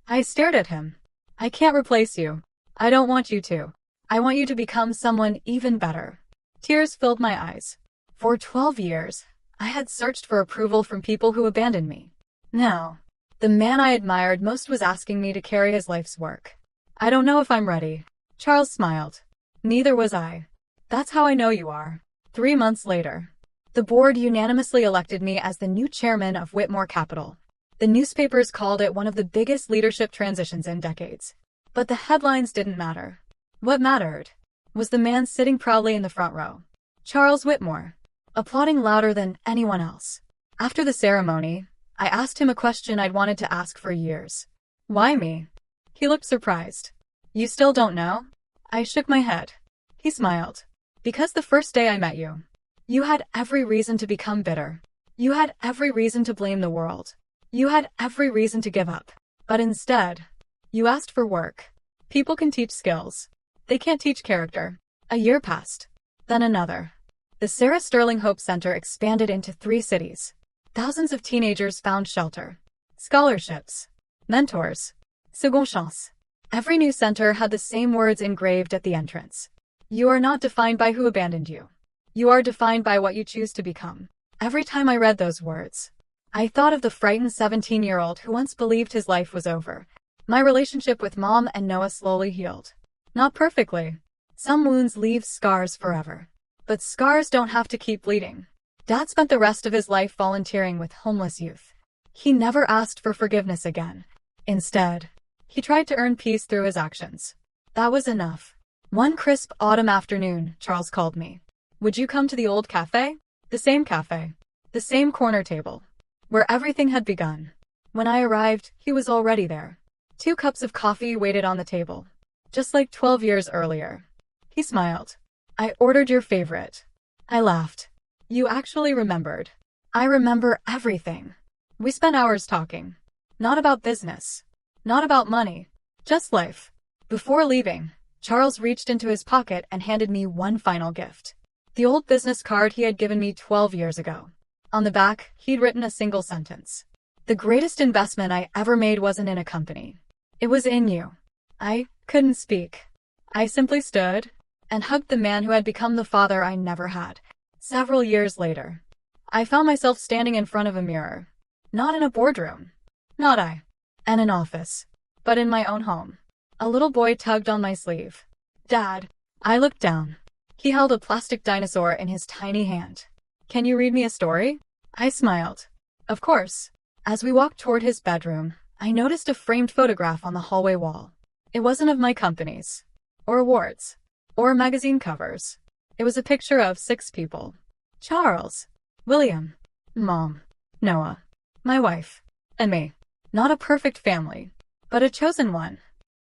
I stared at him. I can't replace you. I don't want you to. I want you to become someone even better. Tears filled my eyes. For 12 years, I had searched for approval from people who abandoned me. Now, the man I admired most was asking me to carry his life's work. I don't know if I'm ready. Charles smiled. Neither was I. That's how I know you are. 3 months later, the board unanimously elected me as the new chairman of Whitmore Capital. The newspapers called it one of the biggest leadership transitions in decades. But the headlines didn't matter. What mattered was the man sitting proudly in the front row. Charles Whitmore, applauding louder than anyone else. After the ceremony, I asked him a question I'd wanted to ask for years. Why me? He looked surprised. You still don't know? I shook my head. He smiled. Because the first day I met you, you had every reason to become bitter. You had every reason to blame the world. You had every reason to give up. But instead, you asked for work. People can teach skills. They can't teach character. A year passed. Then another. The Sarah Sterling Hope Center expanded into 3 cities. Thousands of teenagers found shelter. Scholarships. Mentors. Seconde chance. Every new center had the same words engraved at the entrance. You are not defined by who abandoned you. You are defined by what you choose to become. Every time I read those words, I thought of the frightened 17-year-old who once believed his life was over. My relationship with Mom and Noah slowly healed. Not perfectly. Some wounds leave scars forever. But scars don't have to keep bleeding. Dad spent the rest of his life volunteering with homeless youth. He never asked for forgiveness again. Instead, he tried to earn peace through his actions. That was enough. One crisp autumn afternoon, Charles called me. Would you come to the old cafe? The same cafe. The same corner table. Where everything had begun. When I arrived, he was already there. 2 cups of coffee waited on the table. Just like 12 years earlier. He smiled. I ordered your favorite. I laughed. You actually remembered. I remember everything. We spent hours talking. Not about business. Not about money. Just life. Before leaving, Charles reached into his pocket and handed me one final gift. The old business card he had given me 12 years ago. On the back, he'd written a single sentence. The greatest investment I ever made wasn't in a company. It was in you. I couldn't speak. I simply stood and hugged the man who had become the father I never had. Several years later, I found myself standing in front of a mirror. Not in a boardroom. Not in an office. But in my own home. A little boy tugged on my sleeve. Dad. I looked down. He held a plastic dinosaur in his tiny hand. Can you read me a story? I smiled. Of course. As we walked toward his bedroom, I noticed a framed photograph on the hallway wall. It wasn't of my companies, or awards, or magazine covers. It was a picture of 6 people. Charles, William, Mom, Noah, my wife, and me. Not a perfect family, but a chosen one.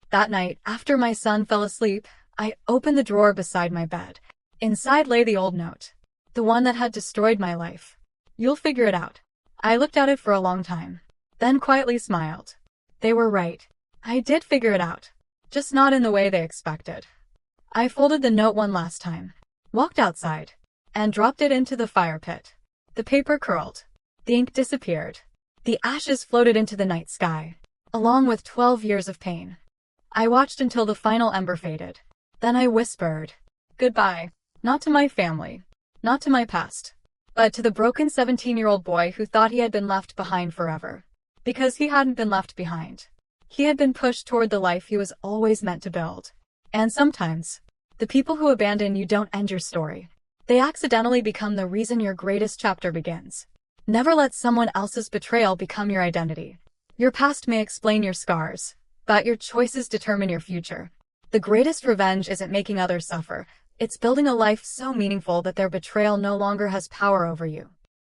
That night, after my son fell asleep, I opened the drawer beside my bed. Inside lay the old note. The one that had destroyed my life. You'll figure it out. I looked at it for a long time, then quietly smiled. They were right. I did figure it out. just not in the way they expected. I folded the note one last time, walked outside, and dropped it into the fire pit. The paper curled. The ink disappeared. The ashes floated into the night sky, along with 12 years of pain. I watched until the final ember faded. Then I whispered, "Goodbye, not to my family, not to my past, but to the broken 17-year-old boy who thought he had been left behind forever." Because he hadn't been left behind. He had been pushed toward the life he was always meant to build. And sometimes, the people who abandon you don't end your story. They accidentally become the reason your greatest chapter begins. Never let someone else's betrayal become your identity. Your past may explain your scars, but your choices determine your future. The greatest revenge isn't making others suffer. It's building a life so meaningful that their betrayal no longer has power over you.